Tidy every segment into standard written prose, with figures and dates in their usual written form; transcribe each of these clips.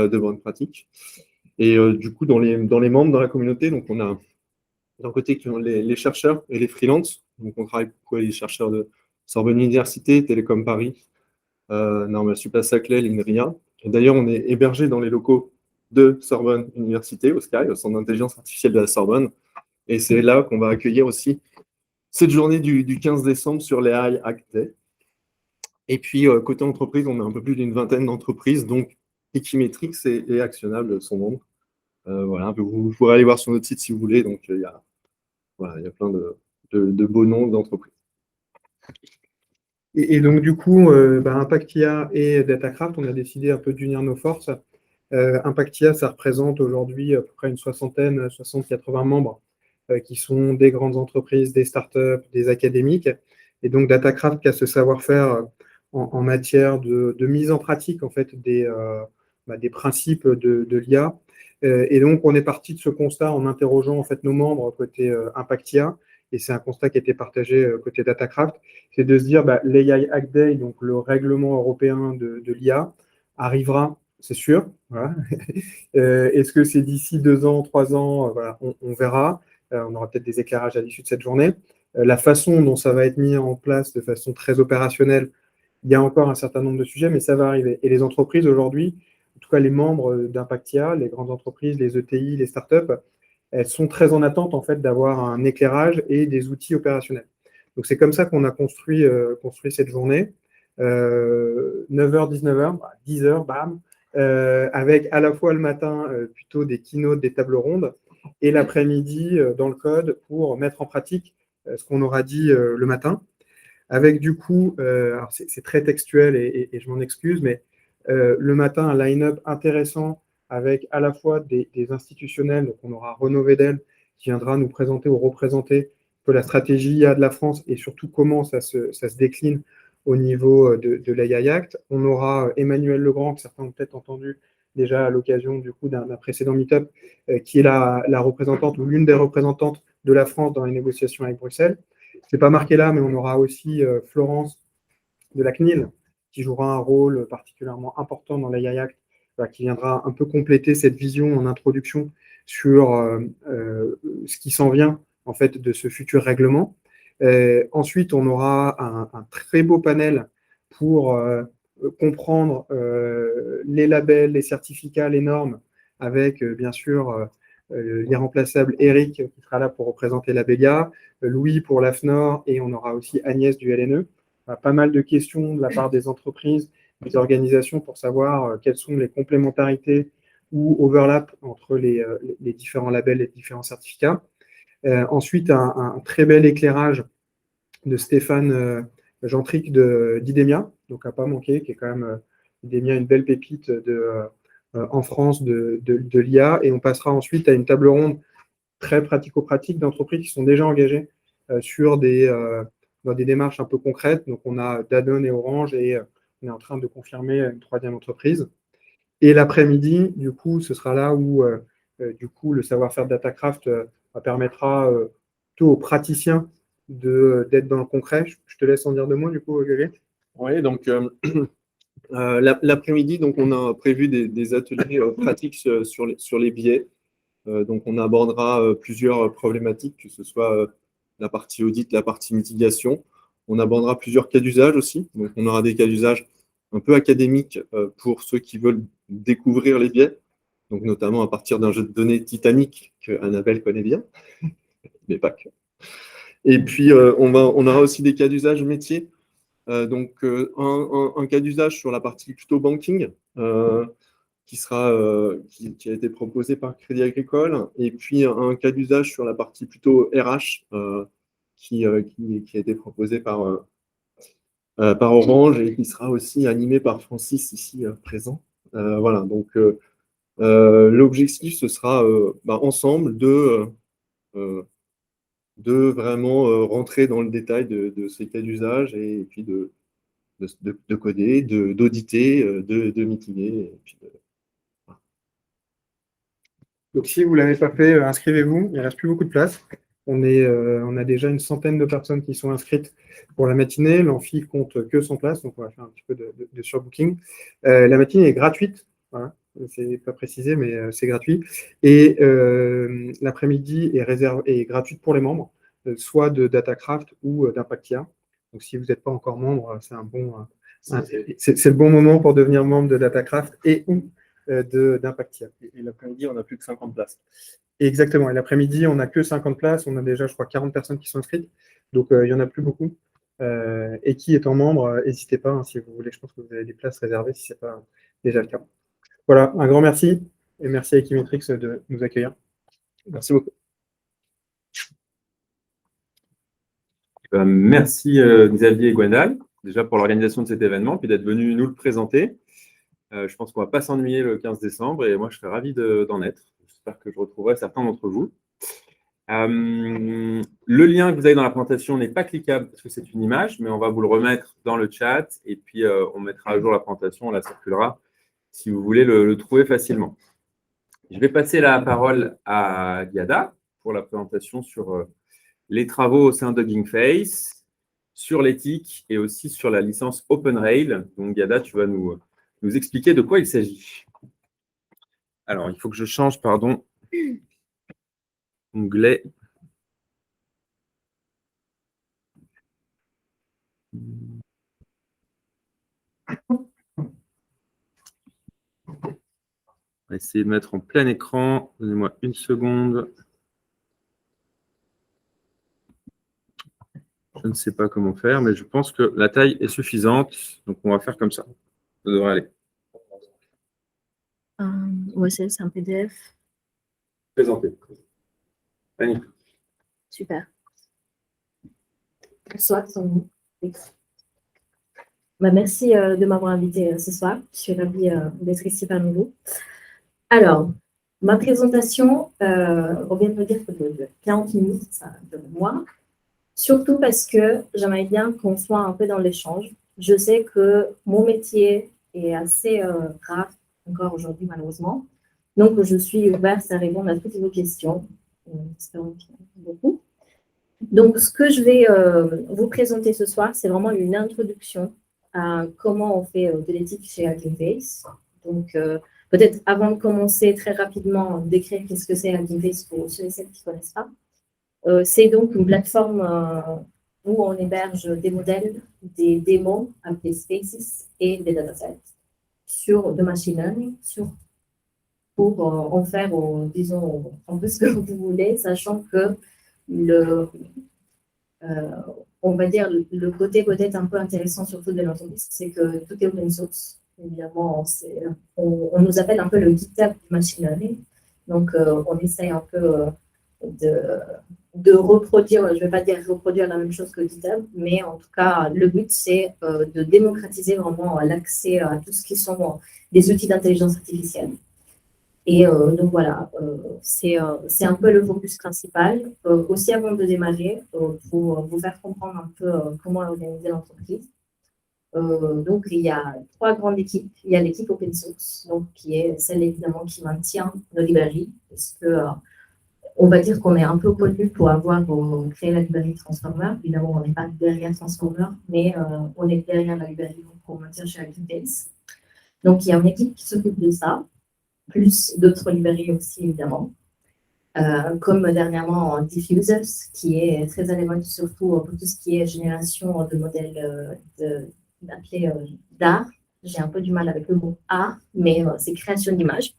de bonnes pratiques. Et du coup, dans les membres, dans la communauté, donc on a d'un côté qui ont les chercheurs et les freelances. Donc on travaille beaucoup avec les chercheurs de Sorbonne Université, Télécom Paris, Normal Sup Saclay, l'INRIA. D'ailleurs, on est hébergé dans les locaux de Sorbonne Université, au SKY, au Centre d'intelligence artificielle de la Sorbonne. Et c'est là qu'on va accueillir aussi cette journée du 15 décembre sur les AI Hack Day. Et puis, côté entreprise, on a un peu plus d'une vingtaine d'entreprises, donc Equimetrix et Actionnable sont membres. Voilà, vous pourrez aller voir sur notre site si vous voulez. Donc, il y a plein de beaux noms d'entreprises. Et donc, du coup, Impactia et Datacraft, on a décidé un peu d'unir nos forces. Impactia, ça représente aujourd'hui à peu près une soixantaine, 60-80 membres qui sont des grandes entreprises, des startups, des académiques. Et donc, Datacraft qui a ce savoir-faire en matière de mise en pratique en fait, des principes de l'IA. Et donc, on est parti de ce constat en interrogeant en fait, nos membres côté Impactia. Et c'est un constat qui a été partagé côté Datacraft, c'est de se dire l'AI Hack Day, donc le règlement européen de l'IA, arrivera, c'est sûr. Voilà. Est-ce que c'est d'ici 2 ans, 3 ans, voilà, on verra. On aura peut-être des éclairages à l'issue de cette journée. La façon dont ça va être mis en place de façon très opérationnelle, il y a encore un certain nombre de sujets, mais ça va arriver. Et les entreprises aujourd'hui, en tout cas les membres d'Impactia, les grandes entreprises, les ETI, les startups, elles sont très en attente en fait d'avoir un éclairage et des outils opérationnels. Donc c'est comme ça qu'on a construit cette journée. 9h, 19h, 10h, bam, avec à la fois le matin plutôt des keynotes, des tables rondes, et l'après-midi dans le code pour mettre en pratique ce qu'on aura dit le matin. Avec du coup, alors c'est très textuel et je m'en excuse, mais le matin, un line-up intéressant avec à la fois des institutionnels, donc on aura Renaud Vedel qui viendra nous présenter ou représenter un peu la stratégie IA de la France et surtout comment ça se décline au niveau de l'AI Act. On aura Emmanuel Legrand, que certains ont peut-être entendu déjà à l'occasion du coup d'un précédent meet-up, qui est la représentante ou l'une des représentantes de la France dans les négociations avec Bruxelles. C'est pas marqué là, mais on aura aussi Florence de la CNIL, qui jouera un rôle particulièrement important dans l'AI Act, qui viendra un peu compléter cette vision en introduction sur ce qui s'en vient en fait de ce futur règlement. Ensuite, on aura un très beau panel pour comprendre les labels, les certificats, les normes, avec bien sûr l'irremplaçable Eric qui sera là pour représenter l'Abelia, Louis pour l'AFNOR, et on aura aussi Agnès du LNE. Pas mal de questions de la part des entreprises, des organisations pour savoir quelles sont les complémentarités ou overlap entre les différents labels et les différents certificats. Ensuite, un très bel éclairage de Stéphane Gentric d'Idemia, donc à pas manquer, qui est quand même Idemia, une belle pépite en France de l'IA. Et on passera ensuite à une table ronde très pratico-pratique d'entreprises qui sont déjà engagées sur dans des démarches un peu concrètes. Donc, on a Danone et Orange et on est en train de confirmer une troisième entreprise. Et l'après-midi, du coup, ce sera là où du coup, le savoir-faire de Datacraft permettra plutôt aux praticiens d'être dans le concret. Je te laisse en dire 2 mots, du coup, Grégory. Oui, donc l'après-midi, donc on a prévu des ateliers pratiques sur les biais. Donc on abordera plusieurs problématiques, que ce soit la partie audit, la partie mitigation. On abordera plusieurs cas d'usage aussi. Donc on aura des cas d'usage un peu académiques pour ceux qui veulent découvrir les biais, donc notamment à partir d'un jeu de données Titanic que Annabelle connaît bien, mais pas que. Et puis on aura aussi des cas d'usage métiers. Donc un cas d'usage sur la partie plutôt banking, qui a été proposé par Crédit Agricole, et puis un cas d'usage sur la partie plutôt RH qui a été proposé par Orange et qui sera aussi animé par Francis ici présent. Voilà, donc l'objectif, ce sera ensemble de vraiment rentrer dans le détail de ces cas d'usage et puis de coder, d'auditer, de mitiguer. Et puis voilà. Donc, si vous ne l'avez pas fait, inscrivez-vous. Il ne reste plus beaucoup de place. On a déjà une centaine de personnes qui sont inscrites pour la matinée. L'amphi compte que 100 places, donc on va faire un petit peu de surbooking. La matinée est gratuite. Voilà. c'est pas précisé, mais c'est gratuit. Et l'après-midi est gratuite pour les membres, soit de Datacraft ou d'Impactia. Donc, si vous n'êtes pas encore membre, c'est le bon moment pour devenir membre de Datacraft et ou d'Impactia. Et l'après-midi, on n'a plus que 50 places. Exactement. Et l'après-midi, on n'a que 50 places. On a déjà, je crois, 40 personnes qui sont inscrites. Donc, il n'y en a plus beaucoup. Et qui étant membre, n'hésitez pas, hein, si vous voulez. Je pense que vous avez des places réservées si ce n'est pas déjà le cas. Voilà, un grand merci. Et merci à Equimetrix de nous accueillir. Merci beaucoup. Merci Xavier et Gwendal, déjà pour l'organisation de cet événement, puis d'être venu nous le présenter. Je pense qu'on ne va pas s'ennuyer le 15 décembre et moi je serais ravi d'en être. J'espère que je retrouverai certains d'entre vous. Le lien que vous avez dans la présentation n'est pas cliquable parce que c'est une image, mais on va vous le remettre dans le chat et puis on mettra à jour la présentation, on la circulera si vous voulez le trouver facilement. Je vais passer la parole à Giada pour la présentation sur les travaux au sein d'Hugging Face, sur l'éthique et aussi sur la licence OpenRail. Donc Giada, tu vas nous expliquer de quoi il s'agit. Alors, il faut que je change, pardon, onglet. On va essayer de mettre en plein écran. Donnez-moi une seconde. Je ne sais pas comment faire, mais je pense que la taille est suffisante. Donc, on va faire comme ça. Ça devrait aller. OSS, un PDF. Présentez. Annie. Super. Bonsoir. Merci de m'avoir invité ce soir. Je suis ravie d'être ici parmi vous. Alors, ma présentation, on vient de me dire que de 40 minutes, ça dure moi. Surtout parce que j'aimerais bien qu'on soit un peu dans l'échange. Je sais que mon métier est assez rare encore aujourd'hui, malheureusement. Donc, je suis ouverte à répondre à toutes vos questions. J'espère qu'il y en a beaucoup. Donc, ce que je vais vous présenter ce soir, c'est vraiment une introduction à comment on fait de l'éthique chez Hugging Face. Donc, peut-être avant de commencer très rapidement, décrire qu'est-ce que c'est Hugging Face pour ceux et celles qui ne connaissent pas. C'est donc une plateforme où on héberge des modèles, des démos appelés Spaces et des datasets sur de machine learning, pour en faire, disons, un peu ce que vous voulez, sachant que on va dire, le côté peut-être un peu intéressant surtout de l'entreprise, c'est que tout est open source. Évidemment, on nous appelle un peu le GitHub du machine learning. Donc, on essaye un peu de reproduire, je ne vais pas dire reproduire la même chose que GitHub, mais en tout cas, le but, c'est de démocratiser vraiment l'accès à tout ce qui sont des outils d'intelligence artificielle. Et donc voilà, c'est un peu le focus principal. Aussi, avant de démarrer, pour vous faire comprendre un peu comment est organisée l'entreprise. Donc, il y a 3 grandes équipes. Il y a l'équipe open source, donc, qui est celle évidemment qui maintient nos librairies, parce que on va dire qu'on est un peu connu pour avoir créé la librairie Transformer. Évidemment, on n'est pas derrière Transformer, mais on est derrière la librairie qu'on maintient chez Hugging Face. Donc, il y a une équipe qui s'occupe de ça, plus d'autres librairies aussi, évidemment. Comme dernièrement Diffusers, qui est très à l'émoi surtout pour tout ce qui est génération de modèles appelés d'art. J'ai un peu du mal avec le mot art, mais c'est création d'images.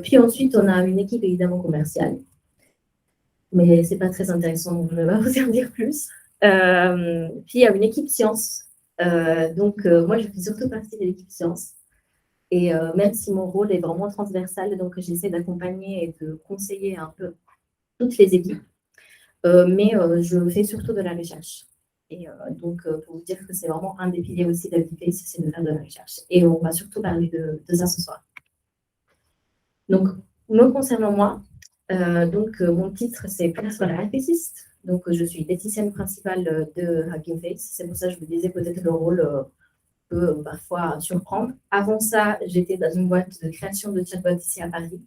Puis ensuite, on a une équipe évidemment commerciale, mais ce n'est pas très intéressant, donc je ne vais pas vous en dire plus. Puis il y a une équipe science. Donc, moi, je fais surtout partie de l'équipe science. Et même si mon rôle est vraiment transversal, donc j'essaie d'accompagner et de conseiller un peu toutes les équipes, mais je fais surtout de la recherche. Et donc, pour vous dire que c'est vraiment un des piliers aussi d'Hugging Face, c'est de faire de la recherche. Et on va surtout parler de ça ce soir. Donc, me concernant moi, mon titre, c'est Principal Ethicist. Donc, je suis l'éthicienne principale de Hugging Face. C'est pour ça que je vous disais peut-être le rôle peut parfois surprendre. Avant ça, j'étais dans une boîte de création de chatbots ici à Paris.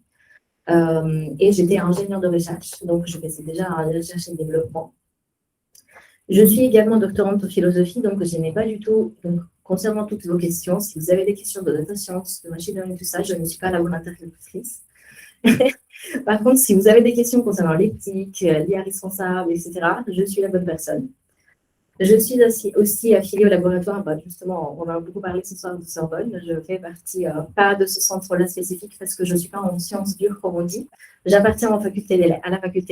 Et j'étais ingénieure de recherche. Donc, je faisais déjà la recherche et développement. Je suis également doctorante en philosophie, donc je n'ai pas du tout concernant toutes vos questions. Si vous avez des questions de data science, de machine learning, tout ça, je ne suis pas la bonne interlocutrice. Par contre, si vous avez des questions concernant l'éthique, l'IA responsable, etc., je suis la bonne personne. Je suis aussi affiliée au laboratoire, justement, on a beaucoup parlé ce soir de Sorbonne. Je fais partie, pas de ce centre-là spécifique, parce que je ne suis pas en sciences dures, comme on dit. J'appartiens à la faculté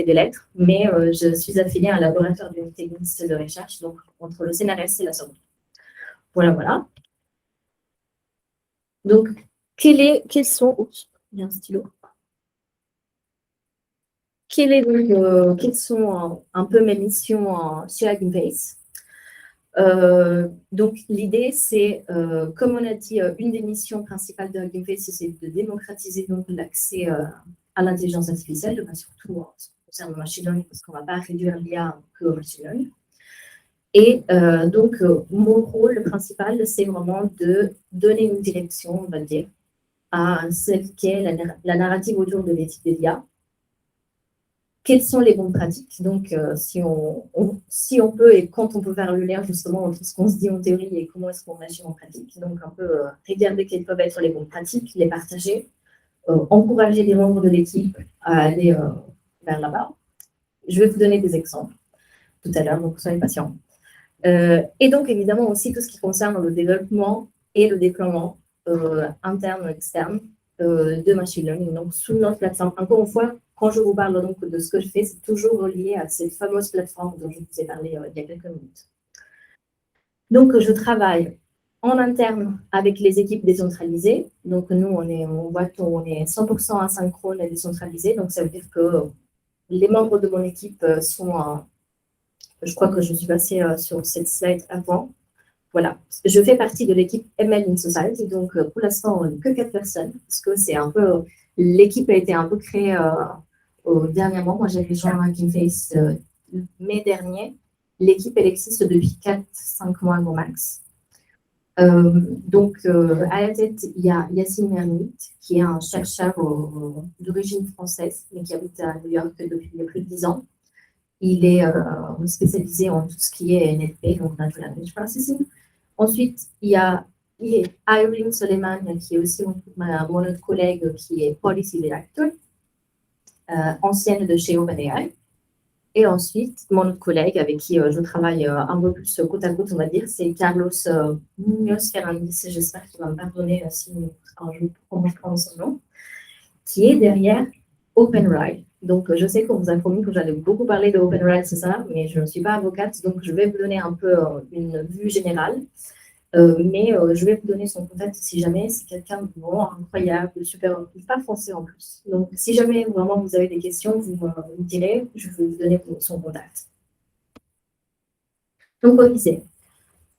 des lettres, mais je suis affiliée à un laboratoire d'unité mixte de recherche, donc entre le CNRS et la Sorbonne. Voilà. Donc, quels sont... Oups, il y a un stylo. Quelles sont un peu mes missions chez Hugging Face? Donc, l'idée, c'est, comme on a dit, une des missions principales de Hugging Face, c'est de démocratiser l'accès à l'intelligence artificielle, surtout en ce qui concerne le machine learning, parce qu'on ne va pas réduire l'IA qu'au machine learning. Et donc, mon rôle principal, c'est vraiment de donner une direction, on va dire, à celle qu'est la narrative autour de l'éthique de l'IA. Quelles sont les bonnes pratiques? Donc, si on peut et quand on peut faire le lien justement entre ce qu'on se dit en théorie et comment est-ce qu'on agit en pratique. Donc, un peu regarder quelles peuvent être les bonnes pratiques, les partager, encourager les membres de l'équipe à aller vers là-bas. Je vais vous donner des exemples tout à l'heure, donc soyez patients. Et donc, évidemment, aussi tout ce qui concerne le développement et le déploiement interne ou externe de machine learning, donc sous notre plateforme. Encore une fois, quand je vous parle donc de ce que je fais, c'est toujours relié à cette fameuse plateforme dont je vous ai parlé il y a quelques minutes. Donc, je travaille en interne avec les équipes décentralisées. Donc, nous, on est 100% asynchrone et décentralisé. Donc, ça veut dire que les membres de mon équipe sont... je crois que je suis passée sur cette slide avant. Voilà. Je fais partie de l'équipe ML in Society. Donc, pour l'instant, on n'est que 4 personnes. Parce que c'est un peu... L'équipe a été un peu créée... dernièrement, moi j'ai rejoint Hugging Face mai dernier. L'équipe, elle existe depuis 4-5 mois au max. Donc, à la tête, il y a Yacine Mermit, qui est un chercheur d'origine française, mais qui habite à New York depuis plus de 10 ans. Il est spécialisé en tout ce qui est NLP, donc Natural Language Processing. Ensuite, il y a Irene Soleiman, qui est aussi mon autre collègue, qui est Policy Director. Ancienne de chez OpenAI. Et ensuite, mon autre collègue avec qui je travaille un peu plus côte à côte, on va dire, c'est Carlos Munoz Ferrandis, j'espère qu'il va me pardonner si je prononce son nom, qui est derrière OpenRide. Donc, je sais qu'on vous a promis que j'allais beaucoup parler de OpenRide, c'est ça, mais je ne suis pas avocate, donc je vais vous donner un peu une vue générale. Mais je vais vous donner son contact si jamais c'est quelqu'un de vraiment incroyable, de super, pas français en plus. Donc, si jamais vraiment vous avez des questions, vous me direz, je vais vous donner son contact. Donc, on disait,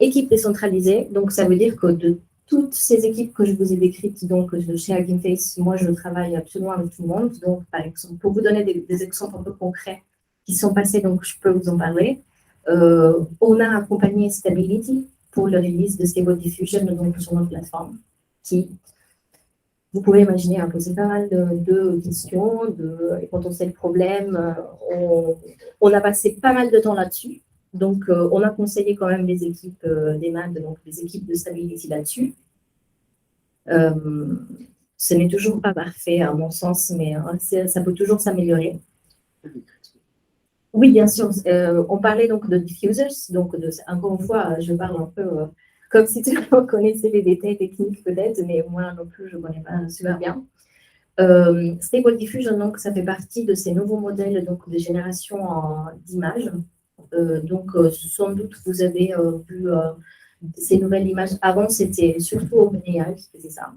équipe décentralisée, donc ça veut dire que de toutes ces équipes que je vous ai décrites, donc chez Hugging Face, moi je travaille absolument avec tout le monde. Donc, par exemple, pour vous donner des exemples un peu concrets qui sont passés, donc je peux vous en parler. On a accompagné Stability pour le release de Stable Diffusion donc sur notre plateforme, qui, vous pouvez imaginer, a posé pas mal de questions, de potentiels problèmes. On a passé pas mal de temps là-dessus. Donc, on a conseillé quand même les équipes des MAD, donc les équipes de Stability là-dessus. Ce n'est toujours pas parfait, à mon sens, mais ça peut toujours s'améliorer. Oui, bien sûr. On parlait donc de diffusers. Donc, encore une fois, je parle un peu comme si tout le monde connaissait les détails techniques peut-être, mais moi non plus, je ne connais pas super bien. Stable Diffusion, donc, ça fait partie de ces nouveaux modèles donc, de génération d'images. Donc, sans doute, vous avez vu ces nouvelles images. Avant, c'était surtout OpenAI qui faisait ça,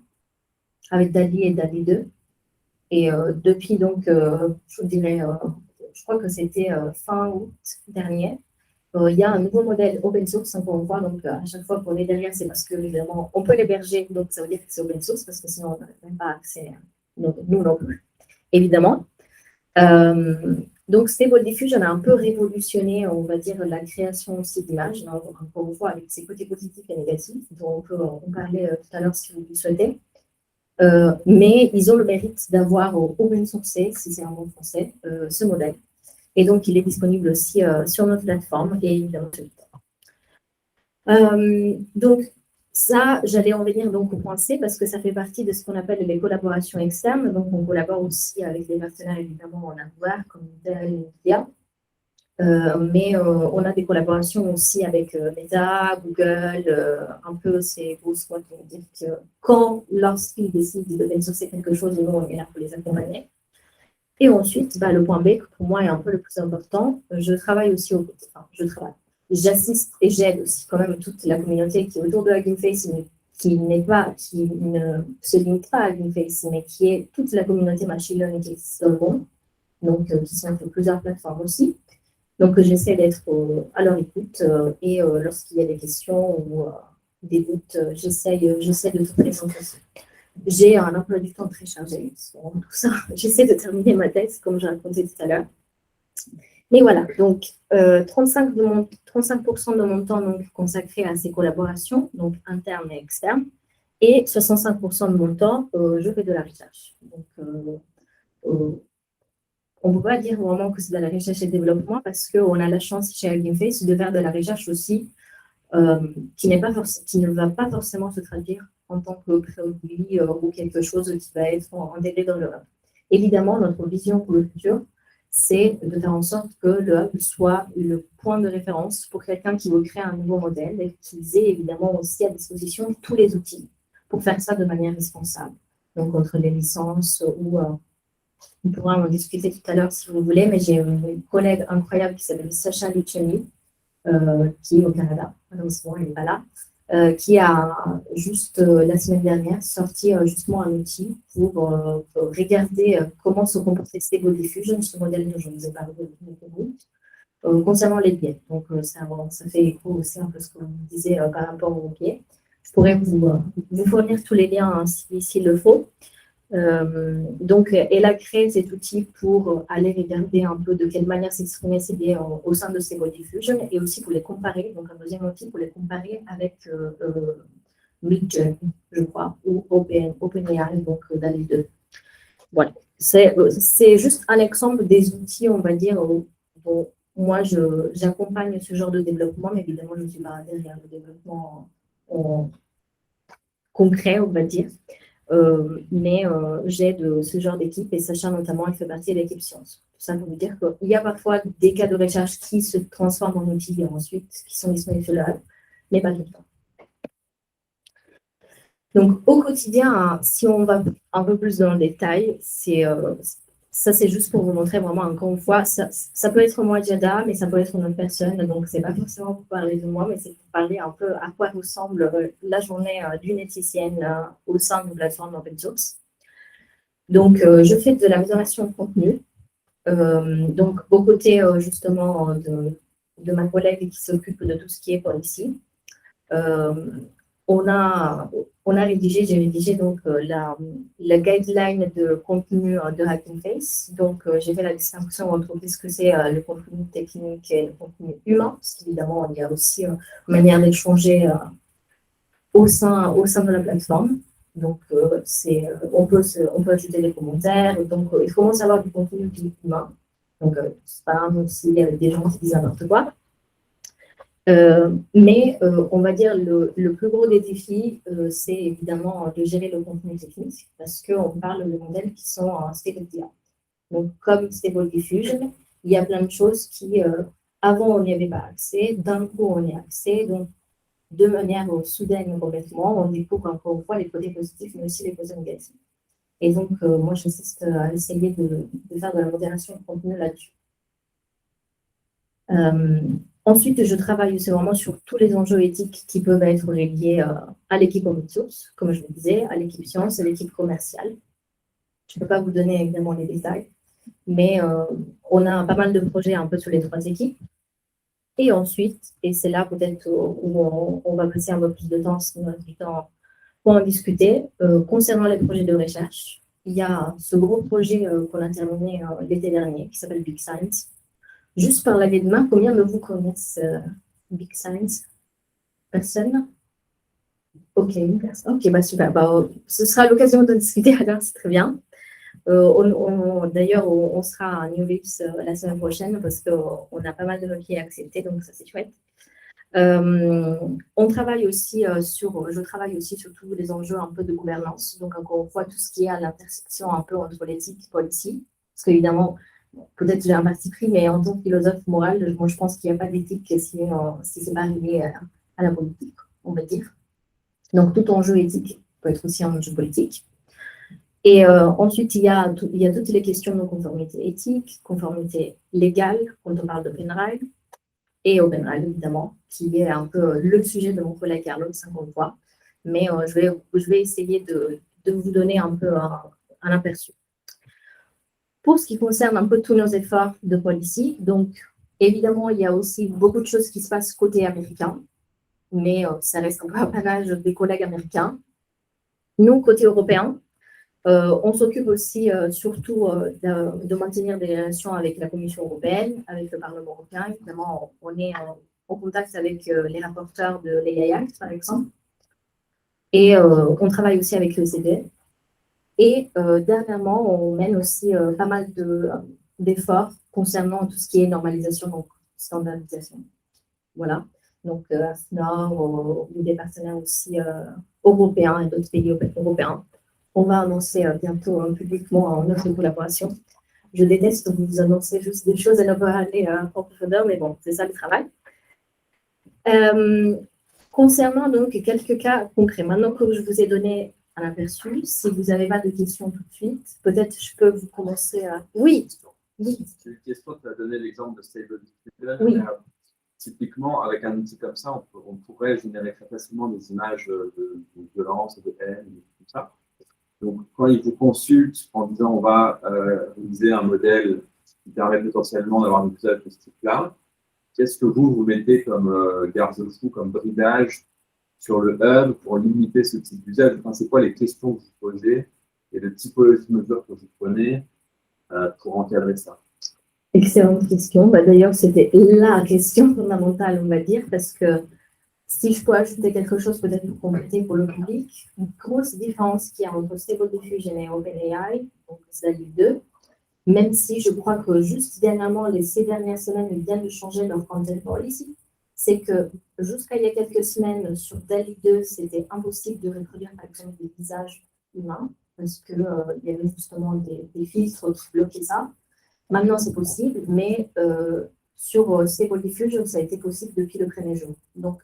avec DALL-E et DALL-E 2. Et depuis, donc, je vous dirais... je crois que c'était fin août dernier. Il y a un nouveau modèle open source qu'on voit. Donc, à chaque fois qu'on est derrière, c'est parce que, évidemment, on peut l'héberger. Donc, ça veut dire que c'est open source parce que sinon, on n'aurait même pas accès, nous non plus, évidemment. Donc, Stable Diffusion a un peu révolutionné, on va dire, la création aussi d'images. On voit avec ses côtés positifs et négatifs, dont on peut en parler tout à l'heure si vous le souhaitez. Mais ils ont le mérite d'avoir open sourcé, si c'est un mot français, ce modèle. Et donc, il est disponible aussi sur notre plateforme et évidemment sur Twitter. Donc, Ça, j'allais en venir donc au point C parce que ça fait partie de ce qu'on appelle les collaborations externes. Donc, on collabore aussi avec des partenaires évidemment en hardware comme Intel et Nvidia. Mais on a des collaborations aussi avec Meta, Google, un peu ces grosses boîtes qui vont dire que lorsqu'ils décident de sourcer quelque chose, nous, on est là pour les accompagner. Et ensuite, le point B, qui pour moi est un peu le plus important, je travaille aussi au côté. Enfin, j'assiste et j'aide aussi quand même toute la communauté qui est autour de Hugging Face, mais qui ne se limite pas à Hugging Face, mais qui est toute la communauté machine learning qui existe dans le monde, donc qui sont sur plusieurs plateformes aussi. Donc, j'essaie d'être à leur écoute et lorsqu'il y a des questions ou des doutes, j'essaie de tout répondre aussi. J'ai un emploi du temps très chargé, tout ça. J'essaie de terminer ma thèse, comme j'ai raconté tout à l'heure. Mais voilà, donc 35% de mon temps donc, consacré à ces collaborations, donc internes et externes, et 65% de mon temps, je fais de la recherche. Donc, on ne peut pas dire vraiment que c'est de la recherche et développement parce qu'on a la chance chez Hugging Face de faire de la recherche aussi qui ne va pas forcément se traduire en tant que produit ou quelque chose qui va être intégré dans le hub. Évidemment, notre vision pour le futur, c'est de faire en sorte que le hub soit le point de référence pour quelqu'un qui veut créer un nouveau modèle et qu'ils aient évidemment aussi à disposition tous les outils pour faire ça de manière responsable. Donc, entre les licences ou on pourra en discuter tout à l'heure si vous voulez, mais j'ai une collègue incroyable qui s'appelle Sacha Luciani, qui est au Canada, malheureusement, elle n'est pas là, qui a juste la semaine dernière sorti justement un outil pour regarder comment se comportait Stable Diffusion, ce modèle dont je vous ai parlé concernant les biais. Donc, ça fait écho aussi un peu ce que vous disiez par rapport aux biais. Je pourrais vous fournir tous les liens hein, s'il le faut. Donc, elle a créé cet outil pour aller regarder un peu de quelle manière s'exprimer ces biais au sein de Stable Diffusion et aussi pour les comparer, donc un deuxième outil pour les comparer avec Midjourney, je crois, ou OpenAI, donc dans les deux. Voilà. C'est juste un exemple des outils, on va dire, dont moi j'accompagne ce genre de développement, mais évidemment, je ne suis pas derrière le développement concret, on va dire. Mais j'aide ce genre d'équipe et Sacha notamment, elle fait partie de l'équipe science. Tout ça pour vous dire qu'il y a parfois des cas de recherche qui se transforment en outils et ensuite qui sont disponibles sur le web, mais pas tout le temps. Donc au quotidien, hein, si on va un peu plus dans le détail, ça c'est juste pour vous montrer vraiment encore une fois, ça peut être moi Jada, mais ça peut être une autre personne, donc c'est pas forcément pour parler de moi, mais c'est pour parler un peu à quoi ressemble la journée d'une éthicienne au sein d'une plateforme open source. Donc je fais de la modération de contenu, donc aux côtés justement de ma collègue qui s'occupe de tout ce qui est policy. J'ai rédigé donc la guideline de contenu de Hugging Face. Donc, j'ai fait la distinction entre ce que c'est le contenu technique et le contenu humain, parce qu'évidemment, il y a aussi une manière d'échanger au sein de la plateforme. Donc, on peut ajouter des commentaires. Donc, il commence à avoir du contenu humain. Donc, spam aussi, des gens qui disent n'importe quoi. Mais on va dire le plus gros des défis, c'est évidemment de gérer le contenu technique parce qu'on parle de modèles qui sont en state of the art. Donc, comme Stable Diffusion, il y a plein de choses qui, avant, on n'y avait pas accès, d'un coup, on y a accès. Donc, de manière soudaine complètement, on découvre encore une fois les côtés positifs, mais aussi les côtés négatifs. Et donc, moi, j'assiste à essayer de faire de la modération de contenu là-dessus. Ensuite, je travaille aussi vraiment sur tous les enjeux éthiques qui peuvent être liés à l'équipe open source, comme je le disais, à l'équipe science, à l'équipe commerciale. Je ne peux pas vous donner évidemment les détails, mais on a pas mal de projets un peu sur les trois équipes. Et ensuite, et c'est là peut-être où on va passer un peu plus de temps, si on a du temps pour en discuter, concernant les projets de recherche, il y a ce gros projet qu'on a terminé l'été dernier qui s'appelle Big Science. Juste par la vie de main, combien de vous connaissent Big Science? Personne? Ok, une personne. Ok, super. Ce sera l'occasion de discuter alors, c'est très bien. D'ailleurs, on sera à New Lips la semaine prochaine parce qu'on a pas mal de papiers à accepter, donc ça c'est chouette. On travaille aussi je travaille aussi sur tous les enjeux un peu de gouvernance. Donc, encore une fois, tout ce qui est à l'intersection un peu entre l'éthique et la politique. Parce qu'évidemment, peut-être j'ai un parti pris, mais en tant que philosophe moral, moi, je pense qu'il n'y a pas d'éthique si c'est pas arrivé à la politique, on va dire. Donc, tout enjeu éthique peut être aussi un enjeu politique. Et ensuite, il y a toutes les questions de conformité éthique, conformité légale, quand on parle d'open ride, et open ride, évidemment, qui est un peu le sujet de mon collègue Carlo, 50 fois. Mais je vais essayer de vous donner un peu un aperçu. Pour ce qui concerne un peu tous nos efforts de policy, donc évidemment, il y a aussi beaucoup de choses qui se passent côté américain, mais ça reste un peu un panache des collègues américains. Nous, côté européen, on s'occupe aussi surtout de maintenir des relations avec la Commission européenne, avec le Parlement européen. Évidemment, on est en contact avec les rapporteurs de l'AI Act, par exemple. Et on travaille aussi avec l'OCDE. Et dernièrement, on mène aussi pas mal d'efforts concernant tout ce qui est normalisation, donc standardisation. Voilà. Donc, AFNOR ou des partenaires aussi européens et d'autres pays européens. On va annoncer bientôt publiquement notre collaboration. Je déteste vous annoncer juste des choses et ne pas aller en profondeur, mais bon, c'est ça le travail. Concernant donc quelques cas concrets, maintenant que je vous ai donné un aperçu, si vous n'avez pas de questions tout de suite, peut-être je peux vous commencer à... Oui. C'est une question, tu as donné l'exemple de Stable Diffusion. Oui. Typiquement, avec un outil comme ça, on pourrait générer très facilement des images de violence, de haine, tout ça. Donc, quand ils vous consultent en disant on va utiliser un modèle qui permet potentiellement d'avoir un usage de ce type-là, qu'est-ce que vous mettez comme garde-fou, comme bridage sur le hub pour limiter ce type d'usage? Enfin, c'est quoi les questions que vous posez et le typologie de mesures que vous prenez pour encadrer ça? Excellente question. D'ailleurs, c'était la question fondamentale, on va dire, parce que si je peux ajouter quelque chose peut-être pour compléter pour le public, une grosse différence qu'il y a entre Stable Diffusion et OpenAI, donc DALL-E 2, même si je crois que juste dernièrement, ces dernières semaines, ils viennent de changer leur content policy, c'est que jusqu'à il y a quelques semaines, sur DALL-E 2, c'était impossible de reproduire par exemple des visages humains, parce qu'il y avait justement des filtres qui bloquaient ça. Maintenant, c'est possible, mais sur Stable Diffusion, ça a été possible depuis le premier jour. Donc,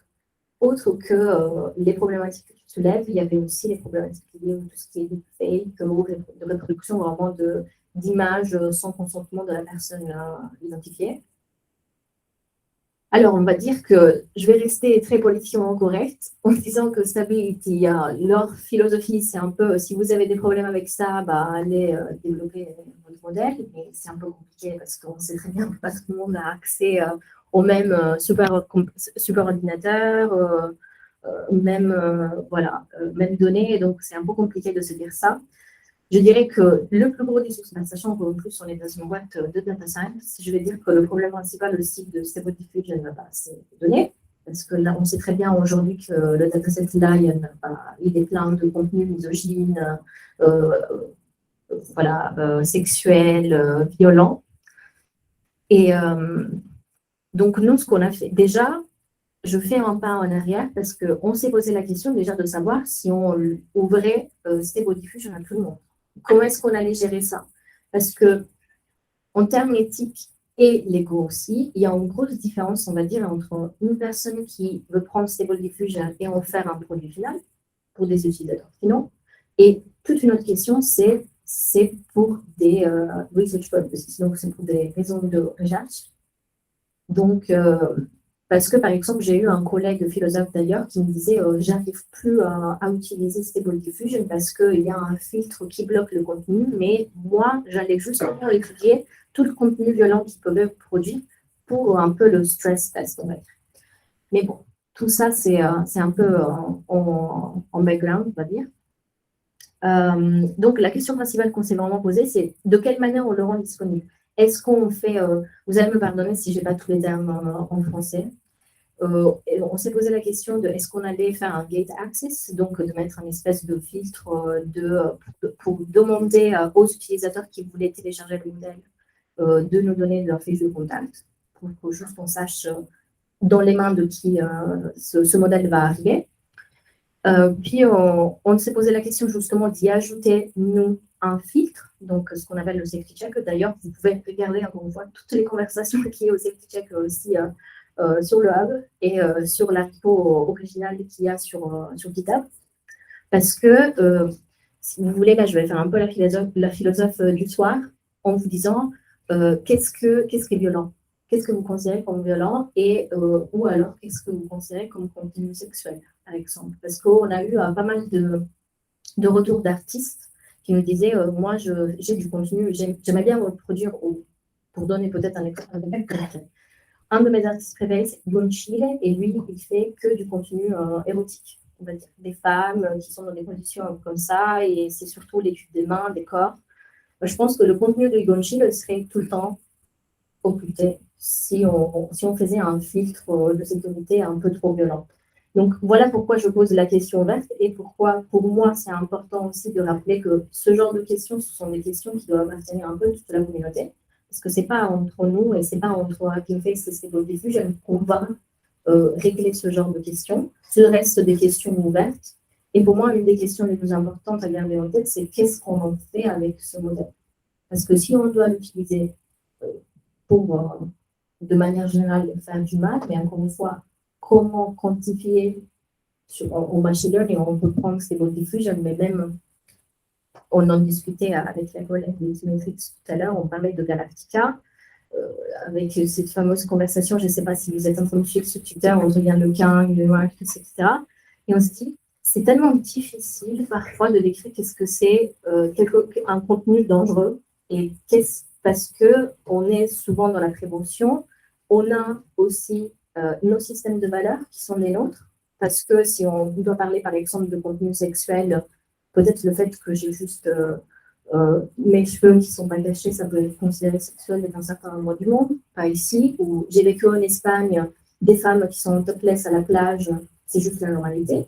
autre que les problématiques que tu soulèves, il y avait aussi les problématiques liées à tout ce qui est deepfake, de reproduction vraiment d'images sans consentement de la personne identifiée. Alors, on va dire que je vais rester très politiquement correcte en disant que Stability, leur philosophie, c'est un peu, si vous avez des problèmes avec ça, allez développer votre modèle, mais c'est un peu compliqué parce qu'on sait très bien que pas tout le monde a accès au même super ordinateur, même données, donc c'est un peu compliqué de se dire ça. Je dirais que le plus gros des soucis, sachant qu'en plus on est dans une boîte de data science, je vais dire que le problème principal aussi de Stable Diffusion, c'est les données, parce que là on sait très bien aujourd'hui que le dataset Lion, il est plein de contenus misogynes, sexuels, violents. Et donc nous, ce qu'on a fait, déjà, je fais un pas en arrière parce qu'on s'est posé la question déjà de savoir si on ouvrait Stable Diffusion à tout le monde. Comment est-ce qu'on allait gérer ça? Parce que en termes éthiques et légaux aussi, il y a une grosse différence, on va dire, entre une personne qui veut prendre Stable Diffusion et en faire un produit final pour des utilisateurs finaux. Et toute une autre question, c'est pour des research purposes, donc c'est pour des raisons de recherche. Donc, parce que, par exemple, j'ai eu un collègue philosophe d'ailleurs qui me disait j'arrive plus à utiliser Stable Diffusion parce qu'il y a un filtre qui bloque le contenu, mais moi, j'allais juste étudier tout le contenu violent qu'ils peuvent produire pour un peu le stress test, on va dire. Mais bon, tout ça, c'est un peu en background, on va dire. Donc, la question principale qu'on s'est vraiment posée, c'est de quelle manière on le rend disponible? Est-ce qu'on fait, vous allez me pardonner si je n'ai pas tous les termes en français, on s'est posé la question de est-ce qu'on allait faire un gate access, donc de mettre un espèce de filtre pour demander aux utilisateurs qui voulaient télécharger le modèle de nous donner leur fiche de contact, pour que juste on sache dans les mains de qui ce modèle va arriver. Puis, on s'est posé la question justement d'y ajouter, nous, un filtre, donc ce qu'on appelle le safety check. D'ailleurs, vous pouvez regarder, on voit toutes les conversations qui est au safety check aussi sur le hub et sur la repo originale qu'il y a sur GitHub. Parce que, si vous voulez, là, je vais faire un peu la philosophe du soir en vous disant qu'est-ce qui est violent? Qu'est-ce que vous considérez comme violent ou alors qu'est-ce que vous considérez comme contenu sexuel, par exemple? Parce qu'on a eu pas mal de retours d'artistes qui nous disaient moi, j'ai du contenu, j'aimerais bien reproduire, pour donner peut-être un exemple. Un de mes artistes préférés, c'est Gonchile, et lui, il fait que du contenu érotique. On va dire des femmes qui sont dans des conditions comme ça, et c'est surtout l'étude des mains, des corps. Je pense que le contenu de Gonchile serait tout le temps occulté si on faisait un filtre de sécurité un peu trop violent. Donc, voilà pourquoi je pose la question ouverte et pourquoi, pour moi, c'est important aussi de rappeler que ce genre de questions, ce sont des questions qui doivent appartenir un peu à toute la communauté, parce que ce n'est pas entre nous et ce n'est pas entre Hacking Face et Stable Diffusion qu'on va régler ce genre de questions. Ce reste des questions ouvertes. Et pour moi, une des questions les plus importantes à garder en tête, c'est qu'est-ce qu'on en fait avec ce modèle. Parce que si on doit l'utiliser pour, de manière générale, faire du mal, mais encore une fois, comment quantifier au machine learning, on peut prendre Stable Diffusion, mais même, on en discutait avec la collègue de Symmetrix tout à l'heure, on parlait de Galactica, avec cette fameuse conversation, je ne sais pas si vous êtes en train de suivre sur Twitter, on regarde le Kang, le Marcus, etc. Et on se dit, c'est tellement difficile parfois de décrire qu'est-ce que c'est un contenu dangereux, et parce qu'on est souvent dans la prévention, on a aussi nos systèmes de valeurs qui sont les nôtres, parce que si on doit parler par exemple de contenu sexuel, peut-être le fait que j'ai juste mes cheveux qui ne sont pas cachés, ça peut être considéré sexuel dans un certain endroit du monde, pas ici, où j'ai vécu en Espagne, des femmes qui sont topless à la plage, c'est juste la normalité,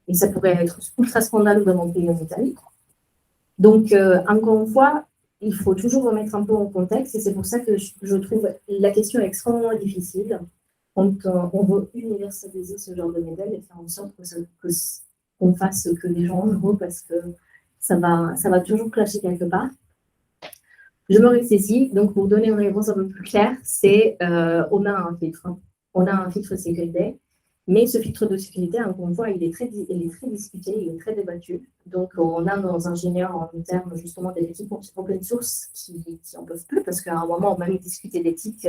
et ça pourrait être ultra scandaleux dans mon pays en Italie. Donc, encore une fois, il faut toujours remettre un peu en contexte, et c'est pour ça que je trouve la question extrêmement difficile quand on veut universaliser ce genre de modèle et faire en sorte qu'on fasse ce que les gens veulent, parce que ça va toujours clasher quelque part. Je me ressaisis, donc pour donner une réponse un peu plus claire, c'est on a un filtre. On a un filtre de sécurité, mais ce filtre de sécurité, encore une fois, il est très discuté, il est très débattu. Donc, on a nos ingénieurs en termes justement des équipes open source qui n'en peuvent plus, parce qu'à un moment, on va même discuter d'éthique.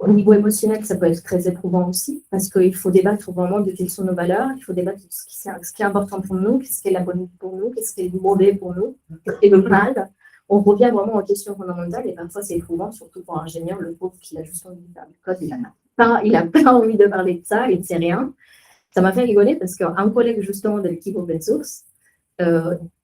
Au niveau émotionnel, ça peut être très éprouvant aussi, parce qu'il faut débattre vraiment de quelles sont nos valeurs, il faut débattre de ce qui est important pour nous, qu'est-ce qui est la bonne pour nous, qu'est-ce qui est mauvais pour nous, et le mal. On revient vraiment aux questions fondamentales, et parfois c'est éprouvant, surtout pour un ingénieur, le pauvre qui a juste envie de faire du code, il n'a pas envie de parler de ça, il ne sait rien. Ça m'a fait rigoler parce qu'un collègue justement de l'équipe open source,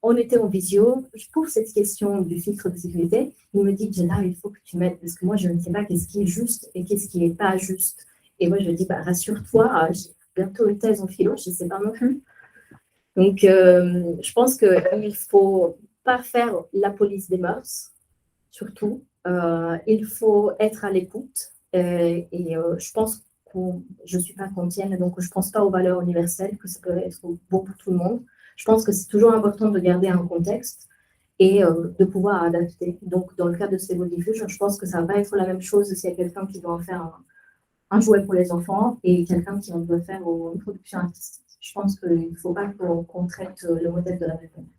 on était en visio, pour cette question du filtre de sécurité, il me dit, Jenna, il faut que tu m'aides, parce que moi, je ne sais pas qu'est-ce qui est juste et qu'est-ce qui n'est pas juste. Et moi, je lui dis, rassure-toi, j'ai bientôt une thèse en philo, je ne sais pas non plus. Donc, je pense qu'il ne faut pas faire la police des mœurs, surtout. Il faut être à l'écoute. Je pense que je ne suis pas kantienne, donc je ne pense pas aux valeurs universelles, que ça peut être bon pour tout le monde. Je pense que c'est toujours important de garder un contexte et de pouvoir adapter. Donc, dans le cas de Stable Diffusion, je pense que ça va pas être la même chose s'il y a quelqu'un qui doit faire un jouet pour les enfants et quelqu'un qui doit faire une production artistique. Je pense qu'il ne faut pas qu'on traite le modèle de la même manière.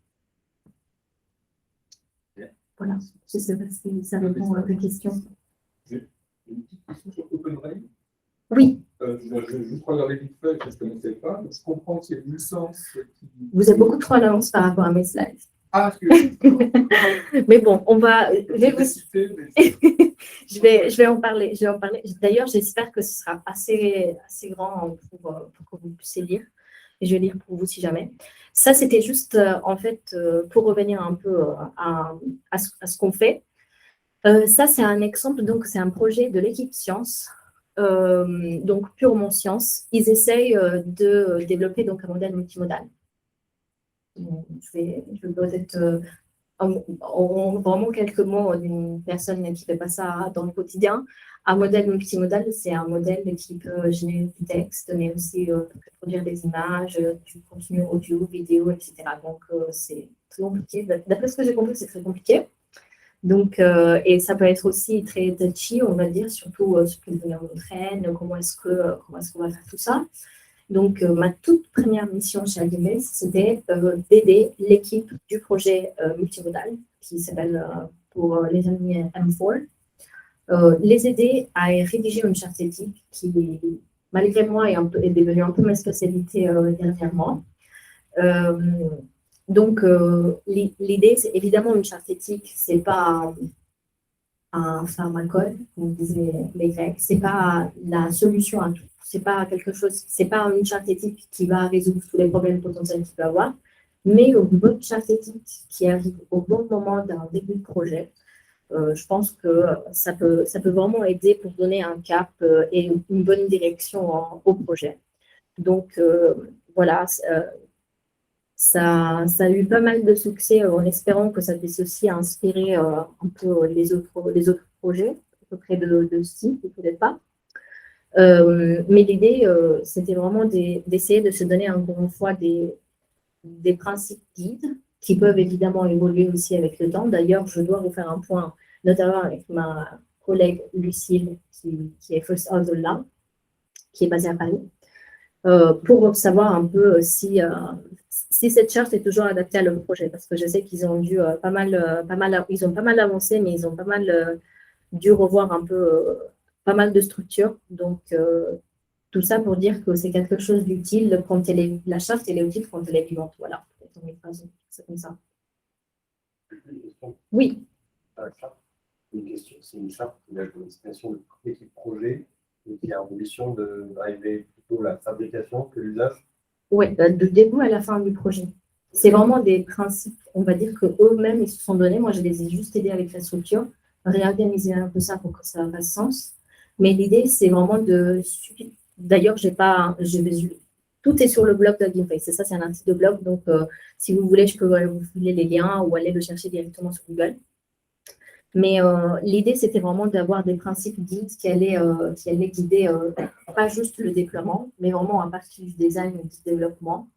Voilà, je ne sais pas si ça répond à vos questions. Une petite question sur OpenRay. Oui. Je vais juste regarder vite fait, je ne connaissais pas. Je comprends que c'est une licence qui... Vous avez beaucoup trop d'annonces par rapport à mes slides. Ah, mais bon, je vais en parler. D'ailleurs, j'espère que ce sera assez grand pour que vous puissiez lire. Et je vais lire pour vous si jamais. Ça, c'était juste, en fait, pour revenir un peu à ce qu'on fait. Ça, c'est un exemple, donc c'est un projet de l'équipe Science, donc purement science. Ils essayent de développer donc un modèle multimodal. Je vais peut-être vraiment quelques mots d'une personne qui ne fait pas ça dans le quotidien. Un modèle multimodal, c'est un modèle qui peut générer du texte, mais aussi produire des images, du contenu audio, vidéo, etc. Donc, c'est très compliqué. D'après ce que j'ai compris, c'est très compliqué. Donc, et ça peut être aussi très touchy, on va dire, surtout sur quelle manière on traîne, comment est-ce qu'on va faire tout ça. Donc, ma toute première mission chez Agilent, c'était d'aider l'équipe du projet multimodal, qui s'appelle pour les amis M4, les aider à rédiger une charte éthique qui, malgré moi, est devenue un peu ma spécialité dernièrement. Donc, l'idée, c'est évidemment une charte éthique, c'est pas un pharmacone, comme disaient les Grecs, c'est pas la solution à tout. C'est pas quelque chose, c'est pas une charte éthique qui va résoudre tous les problèmes potentiels qu'il peut avoir, mais une bonne charte éthique qui arrive au bon moment d'un début de projet. Je pense que ça peut vraiment aider pour donner un cap et une bonne direction au projet. Donc, voilà, ça a eu pas mal de succès en espérant que ça puisse aussi inspirer un peu les autres projets, à peu près de ce type, ou peut-être pas. Mais l'idée, c'était vraiment d'essayer de se donner encore une fois des principes guides qui peuvent évidemment évoluer aussi avec le temps. D'ailleurs, je dois vous faire un point, notamment avec ma collègue Lucille, qui est First Author là, qui est basée à Paris, pour savoir un peu si cette charte est toujours adaptée à leur projet, parce que je sais qu'ils ont dû ils ont pas mal avancé, mais ils ont pas mal dû revoir un peu pas mal de structures. Donc, tout ça pour dire que c'est quelque chose d'utile quand la charte, elle est utile quand elle est vivante. Voilà, c'est comme ça. Oui. Une question, c'est une charte qui a une destination de toute l'équipe projet et qui a ambition de driver plutôt la fabrication que l'usage. Oui, du début à la fin du projet. C'est vraiment des principes, on va dire qu'eux-mêmes, ils se sont donnés. Moi, je les ai juste aidés avec la structure, réorganiser un peu ça pour que ça fasse sens. Mais l'idée, c'est vraiment de... D'ailleurs, tout est sur le blog d'Agilent. C'est ça, c'est un article de blog. Donc, si vous voulez, je peux vous filer les liens ou aller le chercher directement sur Google. Mais l'idée, c'était vraiment d'avoir des principes guides qui allaient guider pas juste le déploiement, mais vraiment à partir du design et du développement.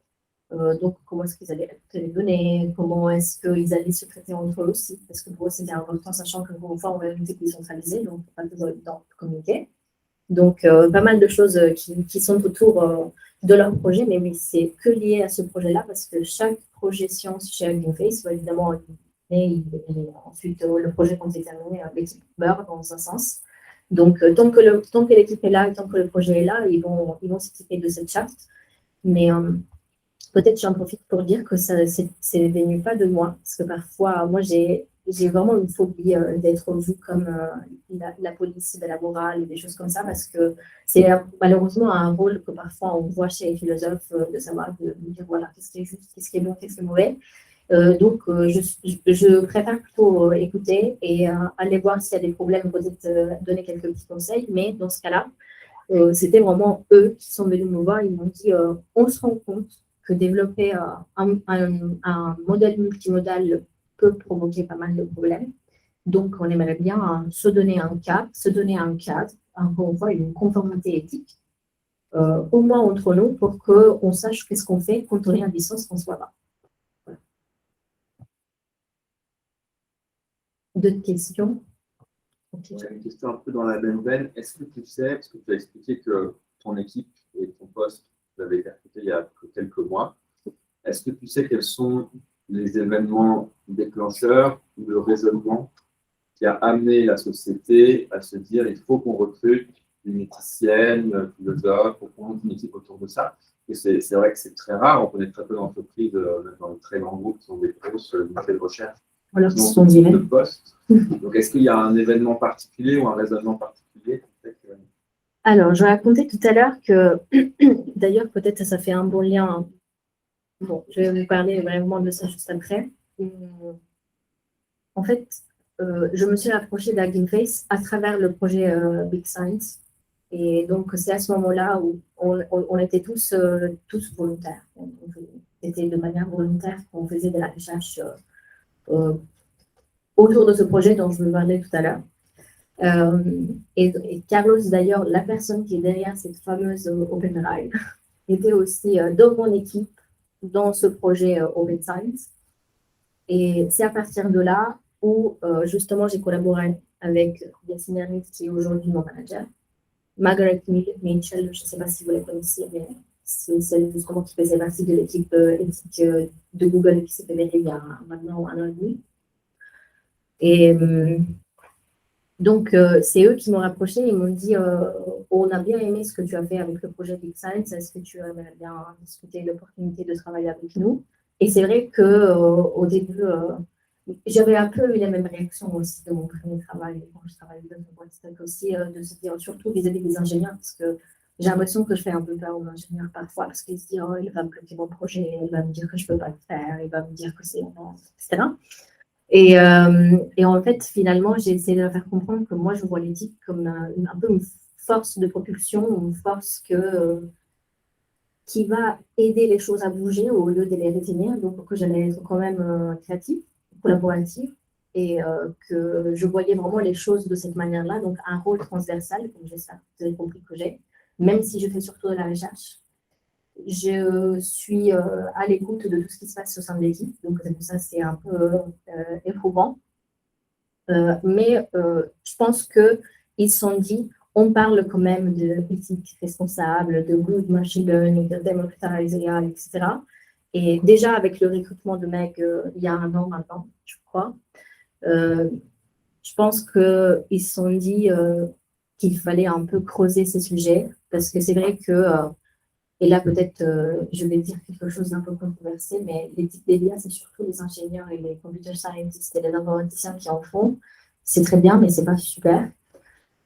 Donc, comment est-ce qu'ils allaient récupérer les données, comment est-ce qu'ils allaient se traiter entre eux aussi, parce que pour eux, c'était important, sachant que pour une fois, on va une équipe décentralisée, donc pas toujours évident de communiquer. Donc, pas mal de choses qui sont autour de leur projet, mais oui, c'est que lié à ce projet-là, parce que chaque projet science chez Agilent va évidemment et ensuite, le projet, quand c'est terminé, l'équipe meurt dans un sens. Donc, tant que l'équipe est là et tant que le projet est là, ils vont s'équiper de cette charte. Mais peut-être j'en profite pour dire que c'est venu pas de moi. Parce que parfois, moi, j'ai vraiment une phobie d'être vue comme la police de la morale, des choses comme ça, parce que c'est malheureusement un rôle que parfois on voit chez les philosophes, de savoir, de dire voilà, qu'est-ce qui est juste, qu'est-ce qui est bon, qu'est-ce qui est mauvais. Donc, je préfère plutôt écouter et aller voir s'il y a des problèmes, peut-être donner quelques petits conseils. Mais dans ce cas-là, c'était vraiment eux qui sont venus me voir. Ils m'ont dit on se rend compte que développer un modèle multimodal peut provoquer pas mal de problèmes. Donc, on aimerait bien se donner un cadre, encore une fois, une conformité éthique, au moins entre nous, pour qu'on sache qu'est-ce qu'on fait quand on est à distance, qu'on soit là. D'autres questions? Okay. Une question un peu dans la même veine. Est-ce que tu sais, parce que tu as expliqué que ton équipe et ton poste, vous avez été recruté il y a quelques mois, est-ce que tu sais quels sont les événements déclencheurs ou le raisonnement qui a amené la société à se dire il faut qu'on recrute une éthicienne, un philosophe, pour qu'on monte une équipe autour de ça? Et c'est vrai que c'est très rare, on connaît très peu d'entreprises, même dans de très grands groupes qui ont des grosses unités de recherche. Alors, qui sont divers. Donc, est-ce qu'il y a un événement particulier ou un raisonnement particulier? Alors, je racontais tout à l'heure que, d'ailleurs, peut-être ça fait un bon lien. Bon, je vais vous parler vraiment de ça juste après. En fait, je me suis rapprochée d'Agilent à travers le projet Big Science. Et donc, c'est à ce moment-là où on était tous volontaires. C'était de manière volontaire qu'on faisait de la recherche autour de ce projet dont je vous parlais tout à l'heure. Et Carlos, d'ailleurs, la personne qui est derrière cette fameuse Open Ride, était aussi dans mon équipe dans ce projet Open Science. Et c'est à partir de là où, justement, j'ai collaboré avec Yacine Hermit, qui est aujourd'hui mon manager. Margaret Mitchell, je ne sais pas si vous la connaissez, mais c'est celle justement qui faisait partie de l'équipe éthique de Google qui s'est révélée il y a maintenant 1 an et demi. Et donc, c'est eux qui m'ont rapproché et m'ont dit on a bien aimé ce que tu as fait avec le projet Big Science, est-ce que tu aimerais bien discuter de l'opportunité de travailler avec nous? Et c'est vrai qu'au début, j'avais un peu eu la même réaction aussi de mon premier travail, quand je travaillais dans une boîte tech aussi, de se dire, surtout vis-à-vis des ingénieurs, parce que j'ai l'impression que je fais un peu peur aux ingénieurs parfois, parce qu'ils se disent, oh, il va me bloquer mon projet, il va me dire que je ne peux pas le faire, il va me dire que c'est non, etc. Et en fait, finalement, j'ai essayé de leur faire comprendre que moi, je vois l'éthique comme un peu une force de propulsion, une force qui va aider les choses à bouger au lieu de les retenir. Donc, que j'allais être quand même créative, collaborative, et que je voyais vraiment les choses de cette manière-là. Donc, un rôle transversal, comme j'espère que vous avez compris que j'ai, même si je fais surtout de la recherche. Je suis à l'écoute de tout ce qui se passe au sein de l'équipe, donc ça c'est un peu éprouvant. Mais je pense qu'ils se sont dit, on parle quand même de éthique responsable, de good machine learning, de democratize AI, etc. Et déjà avec le recrutement de Meg il y a 1 an maintenant, je crois, je pense qu'ils se sont dit qu'il fallait un peu creuser ces sujets, parce que c'est vrai que et là, peut-être, je vais dire quelque chose d'un peu controversé, mais l'éthique des IA, c'est surtout les ingénieurs et les computer scientists et les informaticiens qui en font. C'est très bien, mais c'est pas super.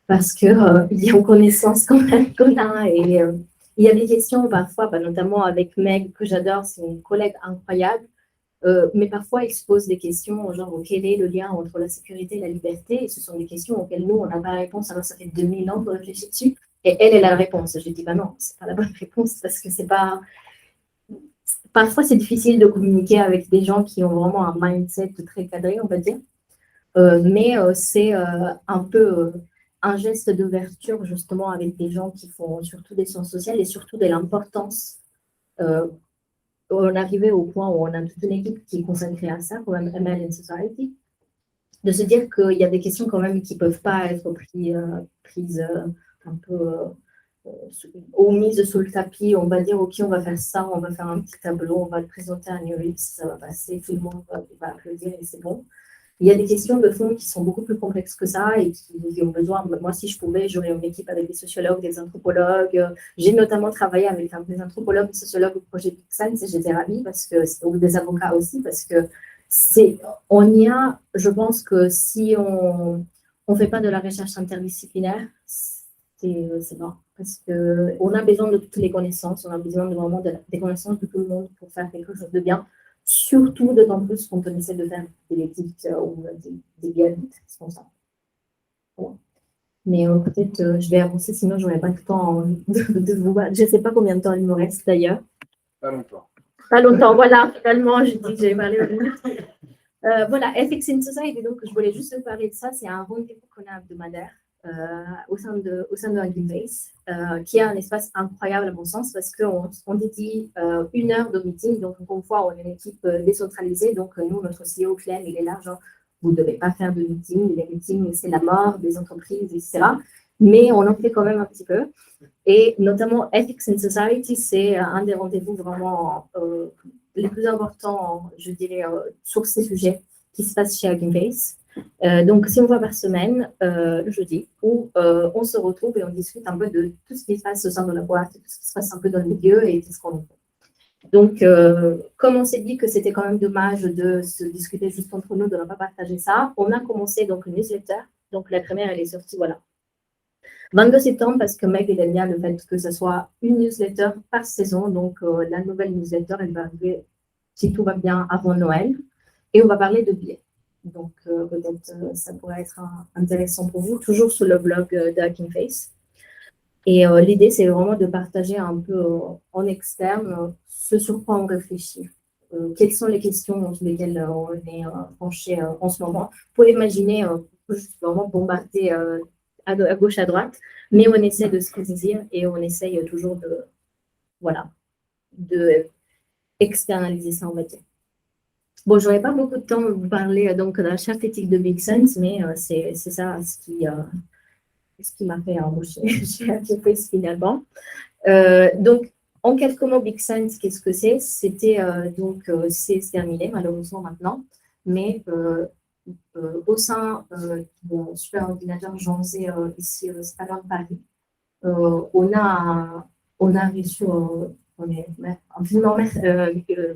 Parce qu'il y a une connaissance quand même qu'on a. Et il y a des questions parfois, notamment avec Meg, que j'adore, c'est une collègue incroyable. Mais parfois, il se pose des questions, genre, quel est le lien entre la sécurité et la liberté? Et ce sont des questions auxquelles nous, on n'a pas la réponse. Alors, ça fait 2000 ans qu'on réfléchit dessus. Et elle a la réponse. Je dis, non, c'est pas la bonne réponse parce que c'est pas. Parfois, c'est difficile de communiquer avec des gens qui ont vraiment un mindset très cadré, on va dire. Mais c'est un peu un geste d'ouverture, justement, avec des gens qui font surtout des sciences sociales et surtout de l'importance. On arrivait au point où on a toute une équipe qui est consacrée à ça, quand même, ML in Society, de se dire qu'il y a des questions quand même qui ne peuvent pas être prises un peu mise sous le tapis. On va dire, OK, on va faire ça, on va faire un petit tableau, on va le présenter à New York, ça va passer, tout le monde va applaudir et c'est bon. Il y a des questions de fond qui sont beaucoup plus complexes que ça et qui ont besoin, moi si je pouvais, j'aurais une équipe avec des sociologues, des anthropologues. J'ai notamment travaillé avec des anthropologues, des sociologues au projet Big Science et j'étais ravie ou des avocats aussi, parce que je pense que si on ne fait pas de la recherche interdisciplinaire, c'est bon. Parce qu'on a besoin de toutes les connaissances, on a besoin vraiment des connaissances de tout le monde pour faire quelque chose de bien. Surtout d'autant plus quand on essaie de faire des éthiques ou des biens responsables. Voilà. Mais peut-être je vais avancer, sinon je n'aurai pas le temps de vous voir. Je ne sais pas combien de temps il me reste d'ailleurs. Pas longtemps. Pas longtemps, voilà, finalement, je dis que j'avais parlé au début. Voilà, Ethics in Society, donc je voulais juste vous parler de ça. C'est un rendez-vous qu'on a hebdomadaire au sein de Hugging Face, qui est un espace incroyable à mon sens parce qu'on dédie 1 heure de meeting. Donc, encore une fois, on est une équipe décentralisée. Donc, nous, notre CEO, Clem, il est là, genre, vous ne devez pas faire de meeting. Les meetings, c'est la mort des entreprises, etc. Mais on en fait quand même un petit peu. Et notamment, Ethics in Society, c'est un des rendez-vous vraiment les plus importants, je dirais, sur ces sujets qui se passent chez Hugging Face. Donc, c'est une fois par semaine, le jeudi, où on se retrouve et on discute un peu de tout ce qui se passe au sein de la boîte, tout ce qui se passe un peu dans le milieu et tout ce qu'on fait. Donc, comme on s'est dit que c'était quand même dommage de se discuter juste entre nous, de ne pas partager ça, on a commencé donc une newsletter. Donc, la première, elle est sortie, voilà, 22 septembre, parce que Meg, il aime bien le fait que ce soit une newsletter par saison. Donc, la nouvelle newsletter, elle va arriver, si tout va bien, avant Noël. Et on va parler de biais. Donc, peut-être ça pourrait être intéressant pour vous, toujours sur le blog de Hugging Face. Et l'idée, c'est vraiment de partager un peu en externe ce sur quoi on réfléchit. quelles sont les questions sur lesquelles on est penché en ce moment. Vous pouvez imaginer, juste vraiment bombarder à gauche, à droite, mais on essaie de se saisir et on essaye toujours de externaliser ça, on va dire. Bon, j'aurais pas beaucoup de temps de vous parler donc de la charte éthique de Big Sense, mais c'est ça ce qui m'a fait embaucher chez Apiopris finalement. Donc, en quelques mots, Big Sense, qu'est-ce que c'est? C'était c'est terminé malheureusement maintenant, mais au sein de mon super ordinateur Jean Zé ici à loin de Paris, on a reçu, on est infiniment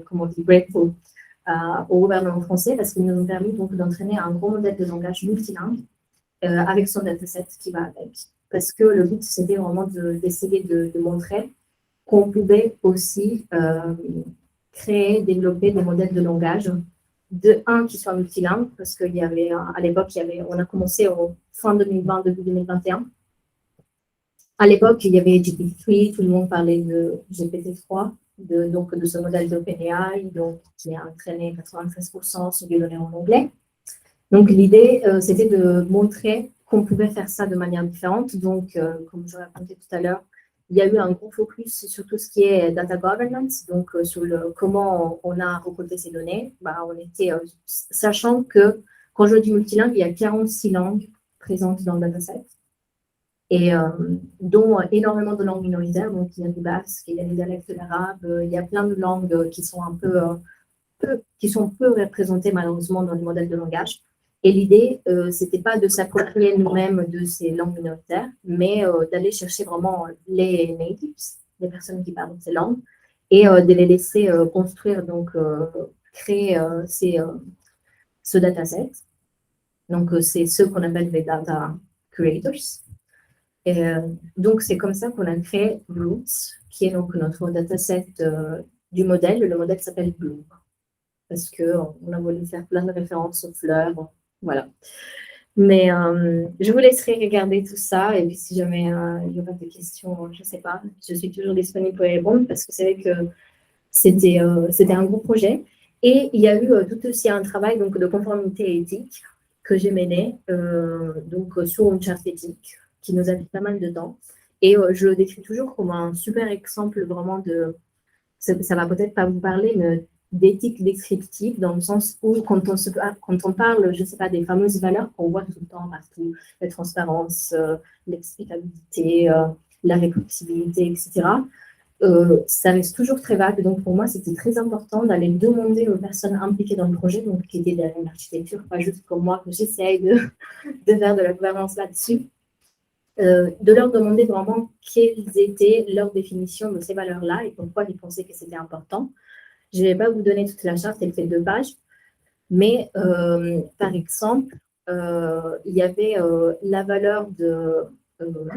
comment on dit, grateful au gouvernement français parce qu'ils nous ont permis donc d'entraîner un gros modèle de langage multilingue avec son dataset qui va avec. Parce que le but, c'était vraiment d'essayer de montrer qu'on pouvait aussi créer, développer des modèles de langage, qui soient multilingues, parce qu'il y avait, à l'époque, on a commencé au fin 2020, début 2021. À l'époque, il y avait GPT-3, tout le monde parlait de GPT-3, de ce modèle d'OpenAI, qui a entraîné 93% sur des données en anglais. Donc, l'idée, c'était de montrer qu'on pouvait faire ça de manière différente. Donc, comme je racontais tout à l'heure, il y a eu un gros focus sur tout ce qui est data governance, donc sur comment on a récolté ces données. On était, sachant que quand je dis multilingue, il y a 46 langues présentes dans le dataset, et dont énormément de langues minoritaires. Donc, il y a du basque, il y a des dialectes d'arabe, il y a plein de langues qui sont peu représentées malheureusement dans les modèles de langage. Et l'idée, c'était pas de s'approprier nous-mêmes de ces langues minoritaires, mais d'aller chercher vraiment les natives, les personnes qui parlent ces langues, et de les laisser construire, donc créer ce dataset. Donc, c'est ceux qu'on appelle les data creators. Et donc, c'est comme ça qu'on a créé Roots, qui est donc notre dataset du modèle. Le modèle s'appelle Bloom, parce qu'on a voulu faire plein de références aux fleurs. Voilà. Mais je vous laisserai regarder tout ça. Et puis, si jamais il y aura des questions, je ne sais pas, je suis toujours disponible pour y répondre parce que c'est vrai que c'était un gros projet. Et il y a eu tout aussi un travail donc, de conformité éthique que j'ai mené sur une charte éthique qui nous a pris pas mal de temps. Et je le décris toujours comme un super exemple vraiment de. Ça va peut-être pas vous parler, mais d'éthique descriptive, dans le sens où quand on parle, je ne sais pas, des fameuses valeurs qu'on voit tout le temps partout, la transparence, l'explicabilité, la réproducibilité, etc., ça reste toujours très vague. Donc pour moi, c'était très important d'aller demander aux personnes impliquées dans le projet, donc qui étaient derrière l'architecture, pas juste comme moi, que j'essaye de faire de la gouvernance là-dessus, de leur demander vraiment quelles étaient leurs définitions de ces valeurs-là et pourquoi ils pensaient que c'était important. Je ne vais pas vous donner toute la charte, elle fait 2 pages, mais par exemple, il y avait la valeur de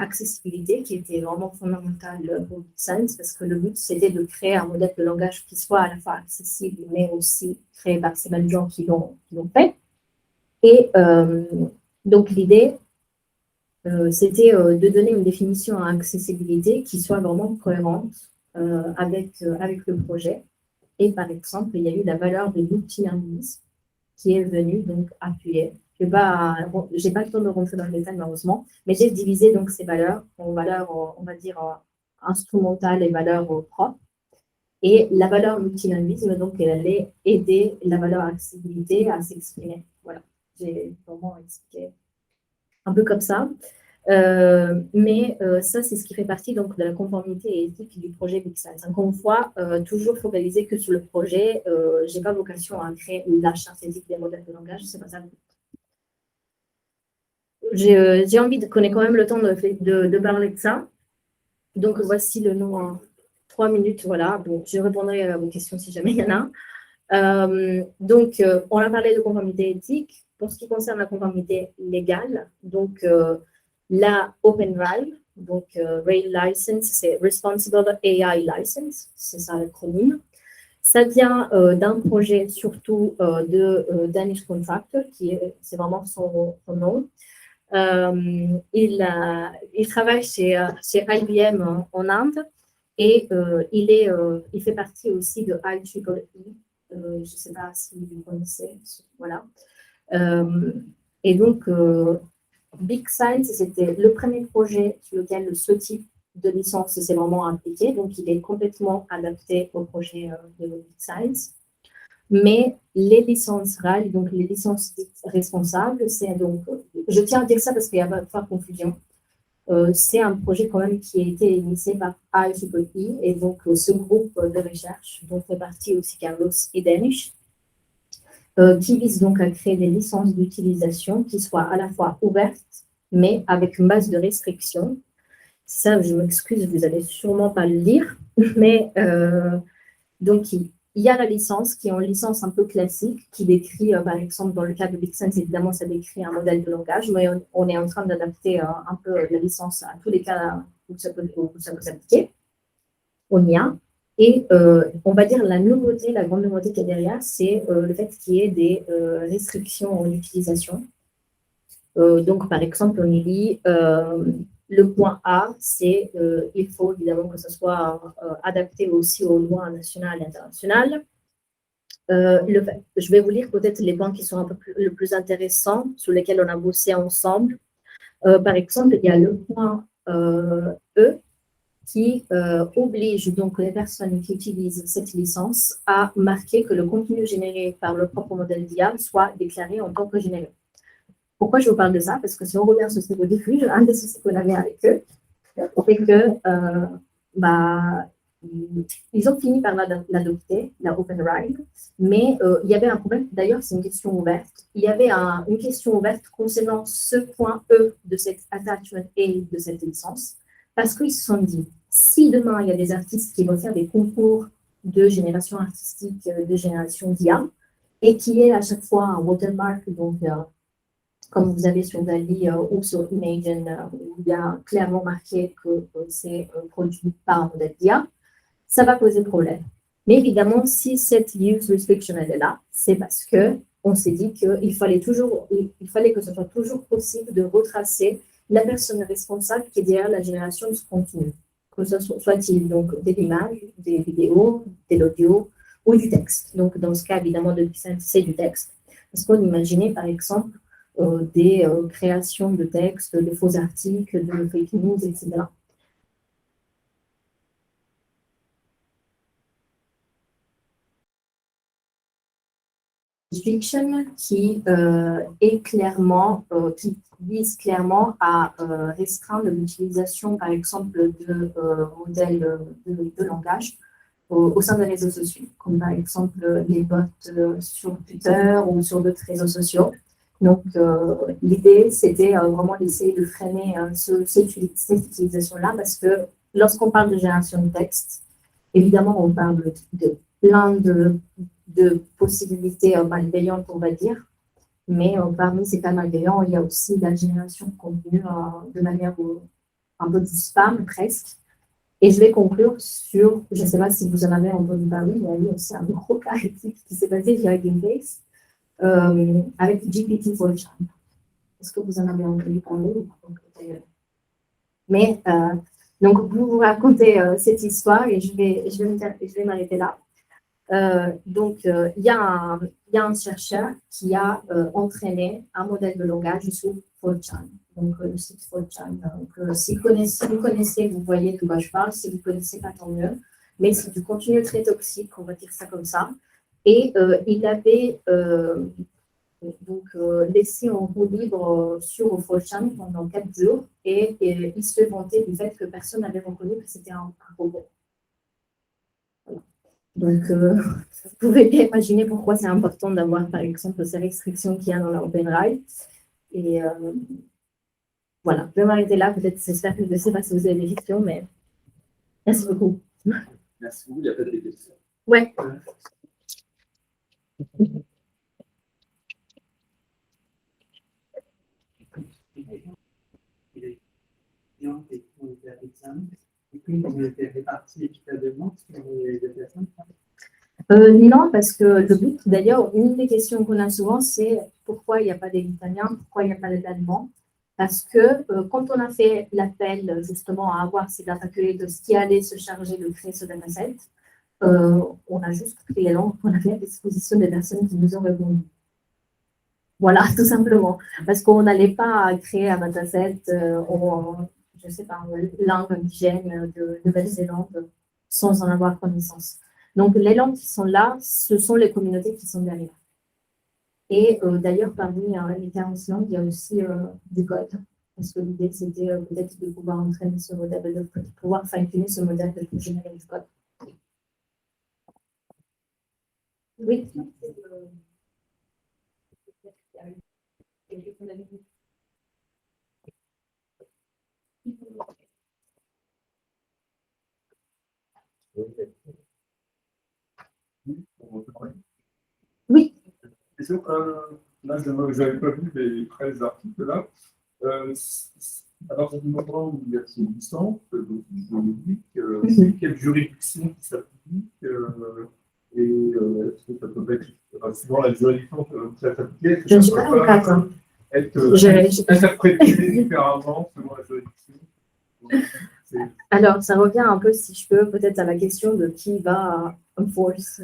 accessibilité qui était vraiment fondamentale pour Science, parce que le but, c'était de créer un modèle de langage qui soit à la fois accessible, mais aussi créé par ces mêmes gens qui l'ont fait. Et donc, l'idée, c'était de donner une définition à accessibilité qui soit vraiment cohérente avec le projet. Et par exemple, il y a eu la valeur de multilinguisme qui est venue donc appuyer. Je n'ai pas le temps de rentrer dans le détail malheureusement, mais j'ai divisé donc ces valeurs en valeurs, on va dire, instrumentales et valeurs propres. Et la valeur multilinguisme, donc, elle allait aider la valeur accessibilité à s'exprimer. Voilà, j'ai vraiment expliqué un peu comme ça. Mais ça, c'est ce qui fait partie donc, de la conformité éthique du projet Big Sense. Encore une fois, toujours focaliser que sur le projet. Je n'ai pas vocation à créer la charte éthique des modèles de langage, c'est pas ça. J'ai envie qu'on ait quand même le temps de parler de ça. Donc, voici le nom en 3 minutes. Voilà, bon, je répondrai à vos questions si jamais il y en a. Donc, on a parlé de conformité éthique. Pour ce qui concerne la conformité légale, donc, la OpenRAIL, donc Rail License, c'est Responsible AI License, c'est ça l'acronyme. Ça vient d'un projet surtout de Danish Contractor, c'est vraiment son nom. Il travaille chez IBM en Inde et il fait partie aussi de IEEE je ne sais pas si vous connaissez, voilà. Et donc, Big Science, c'était le premier projet sur lequel ce type de licence s'est vraiment impliqué, donc il est complètement adapté au projet de Big Science. Mais les licences RAL, donc les licences responsables, c'est donc, je tiens à dire ça parce qu'il y a pas de confusion. C'est un projet quand même qui a été initié par IEEE et donc ce groupe de recherche dont fait partie aussi Carlos et Danish, qui vise donc à créer des licences d'utilisation qui soient à la fois ouvertes, mais avec une base de restrictions. Ça, je m'excuse, vous n'allez sûrement pas le lire, mais donc il y a la licence qui est une licence un peu classique qui décrit, par exemple, dans le cas de Big Science, évidemment, ça décrit un modèle de langage, mais on est en train d'adapter un peu la licence à tous les cas où ça peut s'appliquer. On y a. Et on va dire la nouveauté, la grande nouveauté qu'il y a derrière, c'est le fait qu'il y ait des restrictions en utilisation. Donc, par exemple, on y lit le point A, c'est il faut évidemment que ce soit adapté aussi aux lois nationales et internationales. Je vais vous lire peut-être les points qui sont un peu le plus intéressants, sur lesquels on a bossé ensemble. Par exemple, il y a le point E, qui oblige donc les personnes qui utilisent cette licence à marquer que le contenu généré par le propre modèle d'IA soit déclaré en tant que généré. Pourquoi je vous parle de ça? Parce que si on revient sur ce niveau diffus, un des soucis qu'on avait avec eux, c'est que ils ont fini par l'adopter, la OpenRide, mais il y avait un problème. D'ailleurs, c'est une question ouverte. Il y avait une question ouverte concernant ce point E de cette attachment A de cette licence, parce qu'ils se sont dit, si demain il y a des artistes qui vont faire des concours de génération artistique, de génération d'IA, et qui est à chaque fois un watermark, donc comme vous avez sur Dali ou sur Imagen, où il y a clairement marqué que c'est produit par un modèle d'IA, ça va poser problème. Mais évidemment, si cette use restriction elle est là, c'est parce qu'on s'est dit qu'il fallait que ce soit toujours possible de retracer la personne responsable qui est derrière la génération de ce contenu, que ce soit-il donc des images, des vidéos, de l'audio ou du texte. Donc, dans ce cas, évidemment, de c'est du texte. Parce qu'on imaginait, par exemple, des créations de textes, de faux articles, de fake news, etc. Fiction qui est clairement, qui vise clairement à restreindre l'utilisation, par exemple, de modèles de langage au sein des réseaux sociaux, comme par exemple les bots sur Twitter ou sur d'autres réseaux sociaux. Donc, l'idée, c'était vraiment d'essayer de freiner cette utilisation-là, parce que lorsqu'on parle de génération de texte, évidemment, on parle de plein de possibilités malveillantes, on va dire, mais parmi ces cas malveillants, il y a aussi la génération de contenu de manière un peu du spam, presque. Et je vais conclure sur, je ne sais pas si vous en avez entendu parler, il y a eu aussi un gros cas qui s'est passé via Gamebase, avec GPT-4chan. Est-ce que vous en avez entendu parler? Mais donc, vous racontez cette histoire et je vais m'arrêter là. Donc, il y a un chercheur qui a entraîné un modèle de langage sur 4chan. Donc, le site 4chan. Donc, si vous connaissez, vous voyez de quoi je parle. Si vous ne connaissez pas, tant mieux. Mais c'est du contenu très toxique, on va dire ça comme ça. Et il avait laissé en roue libre sur 4chan pendant 4 jours et il se vantait du fait que personne n'avait reconnu que c'était un robot. Voilà. Donc, vous pouvez bien imaginer pourquoi c'est important d'avoir, par exemple, ces restrictions qu'il y a dans la OpenRide. Et voilà, je vais m'arrêter là. Peut-être, j'espère que je ne sais pas si vous avez des questions, mais merci beaucoup. Merci beaucoup. Il y a peut-être des questions. Ouais. Non, parce que le but, d'ailleurs, une des questions qu'on a souvent, c'est pourquoi il n'y a pas des Italiens, pourquoi il n'y a pas d'Allemands. Parce que quand on a fait l'appel justement à avoir ces data creators qui allaient se charger de créer ce dataset, On a juste pris les langues qu'on avait à disposition des personnes qui nous ont répondu. Voilà, tout simplement. Parce qu'on n'allait pas créer un dataset, je sais pas, langue indigène de Nouvelle-Zélande sans en avoir connaissance. Donc, les langues qui sont là, ce sont les communautés qui sont derrière. Et d'ailleurs, parmi les 40 langues, il y a aussi du code. Parce que l'idée, c'était peut-être de pouvoir entraîner ce modèle, de pouvoir fine-tuner ce modèle de générer du code. Oui. Oui. Là, je n'avais pas vu les 13 articles là. À partir du moment où il y a ces licences, donc juridiques, c'est quelle juridiction qui s'applique et est-ce que ça peut être souvent la juridiction qui s'applique? Je ne suis pas avocate. Hein. Être interprété différemment selon la juridiction. Alors, ça revient un peu, si je peux, peut-être à la question de qui va enforce.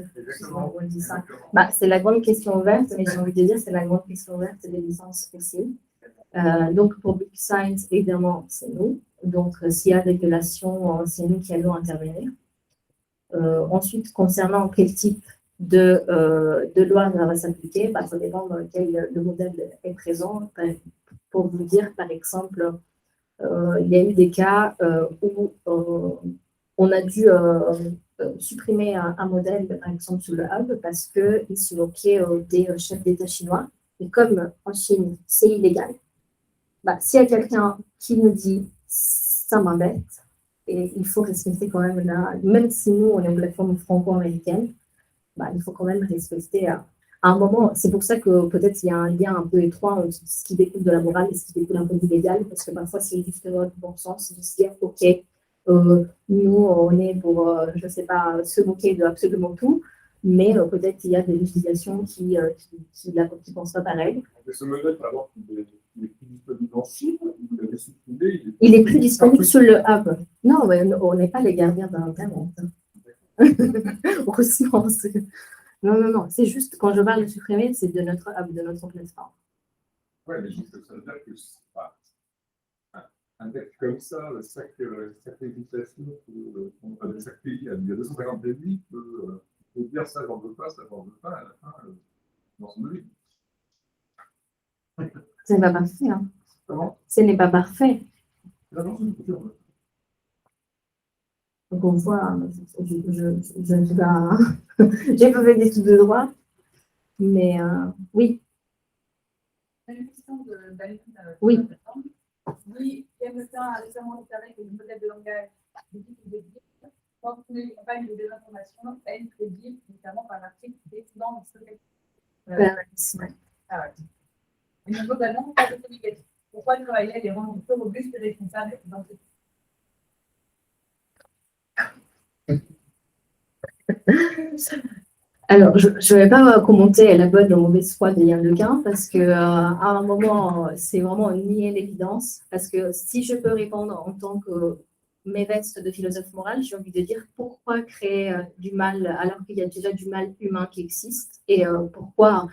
On dit ça. Bah, c'est la grande question ouverte, mais j'ai envie de dire c'est la grande question ouverte des licences aussi. Donc, pour Big Science, évidemment, c'est nous. Donc, s'il y a régulation, c'est nous qui allons intervenir. Ensuite, concernant quel type de loi va s'appliquer, bah, ça dépend dans lequel le modèle est présent. Pour vous dire, par exemple, il y a eu des cas où on a dû supprimer un modèle, par exemple, sur le hub, parce qu'il se moquait des chefs d'État chinois. Et comme en Chine, c'est illégal, bah, s'il y a quelqu'un qui nous dit « ça m'embête », et il faut respecter quand même, même si nous, on est une plateforme franco-américaine, bah, il faut quand même respecter à un moment. C'est pour ça que peut-être il y a un lien un peu étroit entre ce qui découle de la morale et ce qui découle un peu du légal, parce que parfois, c'est juste dans le bon sens de se dire « ok, nous, on est pour, je ne sais pas, se moquer de absolument tout », mais peut-être qu'il y a des législations qui ne pensent pas pareil. Ce modèle, par exemple, il est plus disponible en Chine, vous l'avez supprimé. Il est plus disponible sur le hub. Non, mais on n'est pas les gardiens d'Internet. Heureusement, non. C'est juste, quand je parle de supprimer, c'est de notre hub, de notre plateforme. Oui, mais ça veut dire que un texte comme ça, chaque législation, chaque pays, il y a 250 pays, peut dire ça, j'en veux pas, ça, j'en veux pas, à la fin, dans son avis. Ce n'est pas parfait. Hein. Comment? Ce n'est pas parfait. Non, Donc on voit, je ne suis pas. J'ai pas fait d'études de droit, mais oui. Une question de oui. Oui, IME1 a récemment déclaré que le modèle de langage du type de contenait une campagne de désinformation crédible, notamment par l'article déclinant Ouais. Et nous globalement, pas de communication. Pourquoi travailler les rendre plus robustes et responsables dans ce Alors, je ne vais pas commenter la bonne ou mauvaise foi de Yann Lequin parce qu'à un moment, c'est vraiment nier l'évidence. Parce que si je peux répondre en tant que mes vestes de philosophe moral, j'ai envie de dire pourquoi créer du mal alors qu'il y a déjà du mal humain qui existe et pourquoi.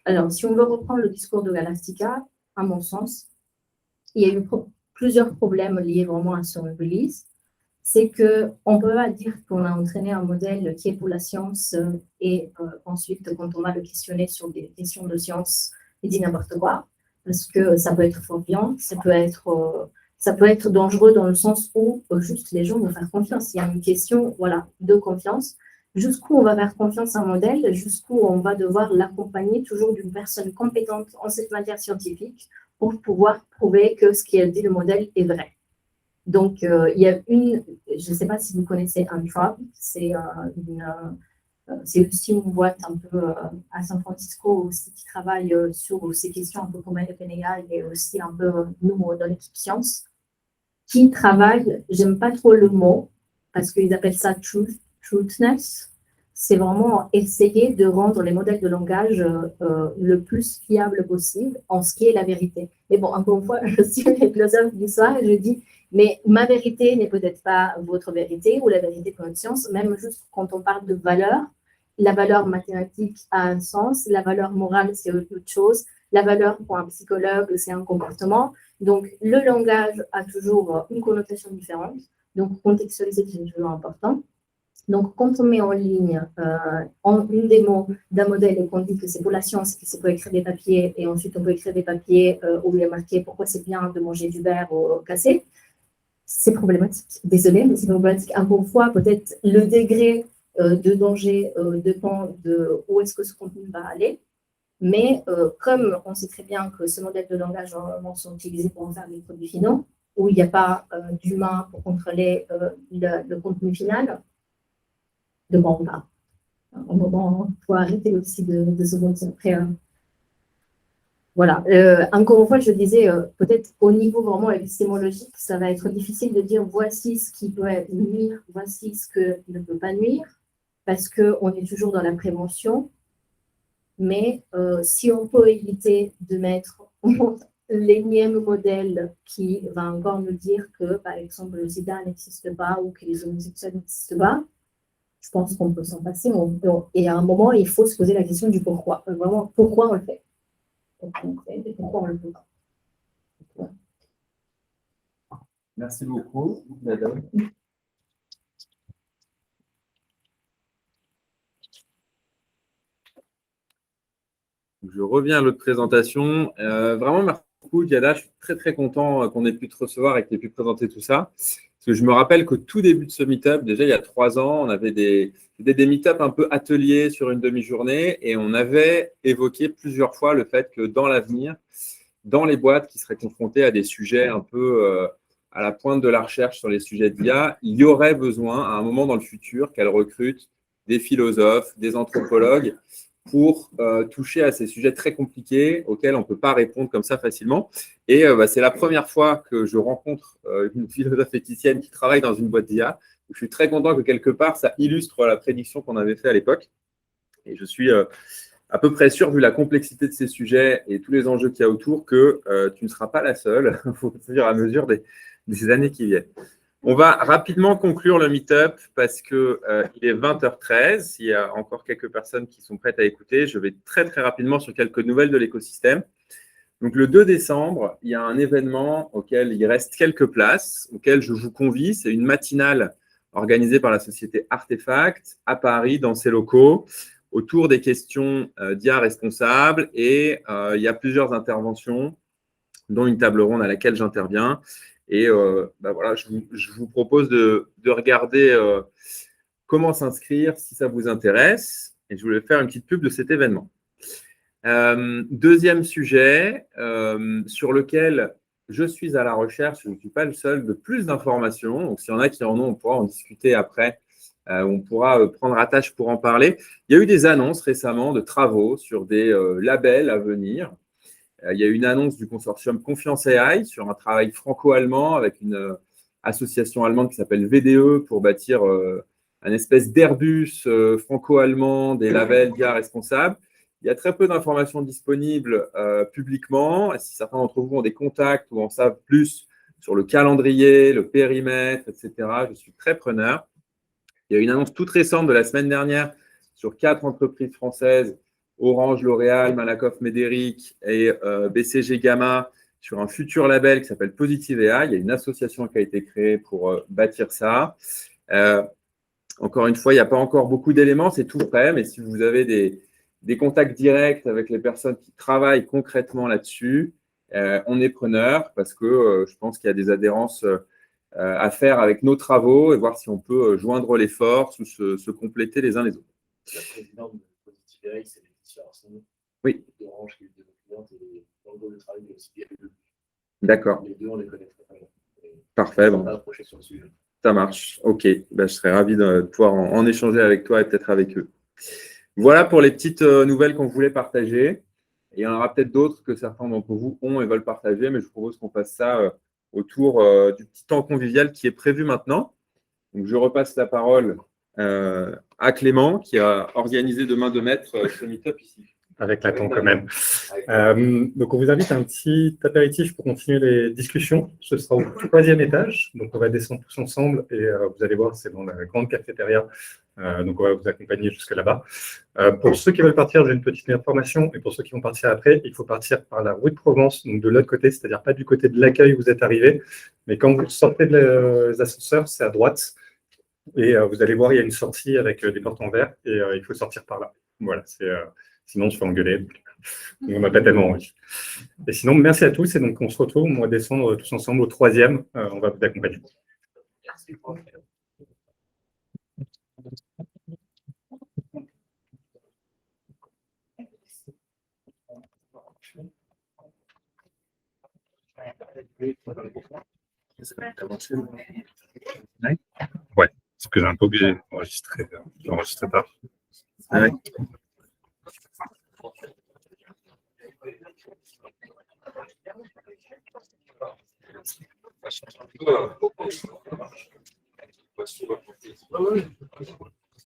Alors, si on veut reprendre le discours de Galactica, à mon sens, il y a eu plusieurs problèmes liés vraiment à son release. C'est qu'on ne peut pas dire qu'on a entraîné un modèle qui est pour la science et ensuite, quand on va le questionner sur des questions de science, il dit n'importe quoi, parce que ça peut être fort bien, ça peut être dangereux dans le sens où juste les gens vont faire confiance. Il y a une question de confiance. Jusqu'où on va faire confiance à un modèle, jusqu'où on va devoir l'accompagner toujours d'une personne compétente en cette matière scientifique pour pouvoir prouver que ce qui a dit le modèle est vrai. Donc, il y a je ne sais pas si vous connaissez Anthropic, c'est aussi une boîte un peu à San Francisco aussi qui travaille sur ces questions un peu comme OpenAI et aussi un peu nous dans l'équipe science, qui travaille, j'aime pas trop le mot, parce qu'ils appellent ça truthness, c'est vraiment essayer de rendre les modèles de langage le plus fiable possible en ce qui est la vérité. Mais bon, encore une fois, je suis une philosophe du soir et je dis Mais ma vérité n'est peut-être pas votre vérité ou la vérité pour notre science, même juste quand on parle de valeur. La valeur mathématique a un sens, la valeur morale, c'est autre chose, la valeur pour un psychologue, c'est un comportement. Donc, le langage a toujours une connotation différente. Donc, contextualiser, c'est toujours important. Donc, quand on met en ligne une démo d'un modèle et qu'on dit que c'est pour la science, que c'est pour écrire des papiers, et ensuite on peut écrire des papiers où il est marqué pourquoi c'est bien de manger du beurre cassé, c'est problématique. Désolée, mais c'est problématique. Encore une fois, peut-être le degré de danger dépend de où est-ce que ce contenu va aller. Mais comme on sait très bien que ce modèle de langage normalement sont utilisés pour en faire des produits finaux, où il n'y a pas d'humain pour contrôler le contenu final, de quoi on parle. Au moment, il faut arrêter aussi de se mentir. Après, voilà. Encore une fois, je disais, peut-être au niveau vraiment épistémologique, ça va être difficile de dire voici ce qui peut nuire, voici ce qui ne peut pas nuire, parce qu'on est toujours dans la prévention. Mais si on peut éviter de mettre l'énième modèle qui va encore nous dire que, par exemple, le sida n'existe pas ou que les homosexuels n'existent pas, je pense qu'on peut s'en passer. Et à un moment, il faut se poser la question du pourquoi. Vraiment, pourquoi on le fait? Et pourquoi on le fait pas? Merci beaucoup, madame. Je reviens à l'autre présentation. Vraiment, merci beaucoup, Diana. Je suis très, très content qu'on ait pu te recevoir et que tu aies pu présenter tout ça. Parce que je me rappelle qu'au tout début de ce meet-up, déjà il y a 3 ans, on avait des meet-up un peu ateliers sur une demi-journée et on avait évoqué plusieurs fois le fait que dans l'avenir, dans les boîtes qui seraient confrontées à des sujets un peu à la pointe de la recherche sur les sujets d'IA, il y aurait besoin à un moment dans le futur qu'elles recrutent des philosophes, des anthropologues pour toucher à ces sujets très compliqués auxquels on ne peut pas répondre comme ça facilement. Et c'est la première fois que je rencontre une philosophe éthicienne qui travaille dans une boîte d'IA. Je suis très content que quelque part, ça illustre la prédiction qu'on avait faite à l'époque. Et je suis à peu près sûr, vu la complexité de ces sujets et tous les enjeux qu'il y a autour, que tu ne seras pas la seule, il faut se dire à mesure des années qui viennent. On va rapidement conclure le meet-up parce qu'il est 20h13. Il y a encore quelques personnes qui sont prêtes à écouter. Je vais très, très rapidement sur quelques nouvelles de l'écosystème. Donc, le 2 décembre, il y a un événement auquel il reste quelques places, auquel je vous convie. C'est une matinale organisée par la société Artefact à Paris, dans ses locaux, autour des questions d'IA responsable. Et il y a plusieurs interventions, dont une table ronde à laquelle j'interviens. Et voilà, je vous propose de regarder comment s'inscrire si ça vous intéresse. Et je voulais faire une petite pub de cet événement. Deuxième sujet sur lequel je suis à la recherche, je ne suis pas le seul, de plus d'informations. Donc, s'il y en a qui en ont, on pourra en discuter après. On pourra prendre attache pour en parler. Il y a eu des annonces récemment de travaux sur des labels à venir. Il y a eu une annonce du consortium Confiance AI sur un travail franco-allemand avec une association allemande qui s'appelle VDE pour bâtir un espèce d'Airbus franco-allemand des labels d'IA responsables. Il y a très peu d'informations disponibles publiquement. Et si certains d'entre vous ont des contacts ou en savent plus sur le calendrier, le périmètre, etc., je suis très preneur. Il y a une annonce toute récente de la semaine dernière sur 4 entreprises françaises, Orange, L'Oréal, Malakoff, Médéric et BCG Gamma, sur un futur label qui s'appelle Positive AI. Il y a une association qui a été créée pour bâtir ça. Encore une fois, il n'y a pas encore beaucoup d'éléments, c'est tout prêt, mais si vous avez des contacts directs avec les personnes qui travaillent concrètement là-dessus, on est preneur parce que je pense qu'il y a des adhérences à faire avec nos travaux et voir si on peut joindre les forces ou se compléter les uns les autres. La présidente de Positive AI, c'est Laetitia Arsenault. Oui. D'Orange, qui est une de nos clientes, et dans le groupe de travail, il y a aussi BLE. D'accord. Les deux, on les connaît très bien. Parfait. On Bon. va approcher sur le sujet. Ça marche. OK. Je serais ravi de pouvoir en échanger avec toi et peut-être avec eux. Voilà pour les petites nouvelles qu'on voulait partager. Et il y en aura peut-être d'autres que certains d'entre vous ont et veulent partager, mais je vous propose qu'on fasse ça autour du petit temps convivial qui est prévu maintenant. Donc, je repasse la parole à Clément qui a organisé de main de maître ce meet-up ici. avec l'attente quand même. Donc, on vous invite à un petit apéritif pour continuer les discussions. Ce sera au 3e étage. Donc, on va descendre tous ensemble et vous allez voir, c'est dans la grande cafétéria. Donc, on va vous accompagner jusque là-bas. Pour ceux qui veulent partir, j'ai une petite information. Et pour ceux qui vont partir après, il faut partir par la rue de Provence, donc de l'autre côté, c'est-à-dire pas du côté de l'accueil où vous êtes arrivé. Mais quand vous sortez des ascenseurs, c'est à droite. Et vous allez voir, il y a une sortie avec des portes en verre et il faut sortir par là. Voilà, sinon on se fait engueuler. On n'a pas tellement envie. Et sinon, merci à tous. Et donc, on se retrouve, on va descendre tous ensemble au 3e. On va vous accompagner. Ouais, parce que j'ai un peu obligé d'enregistrer. J'enregistre pas. Ah ouais. Ouais.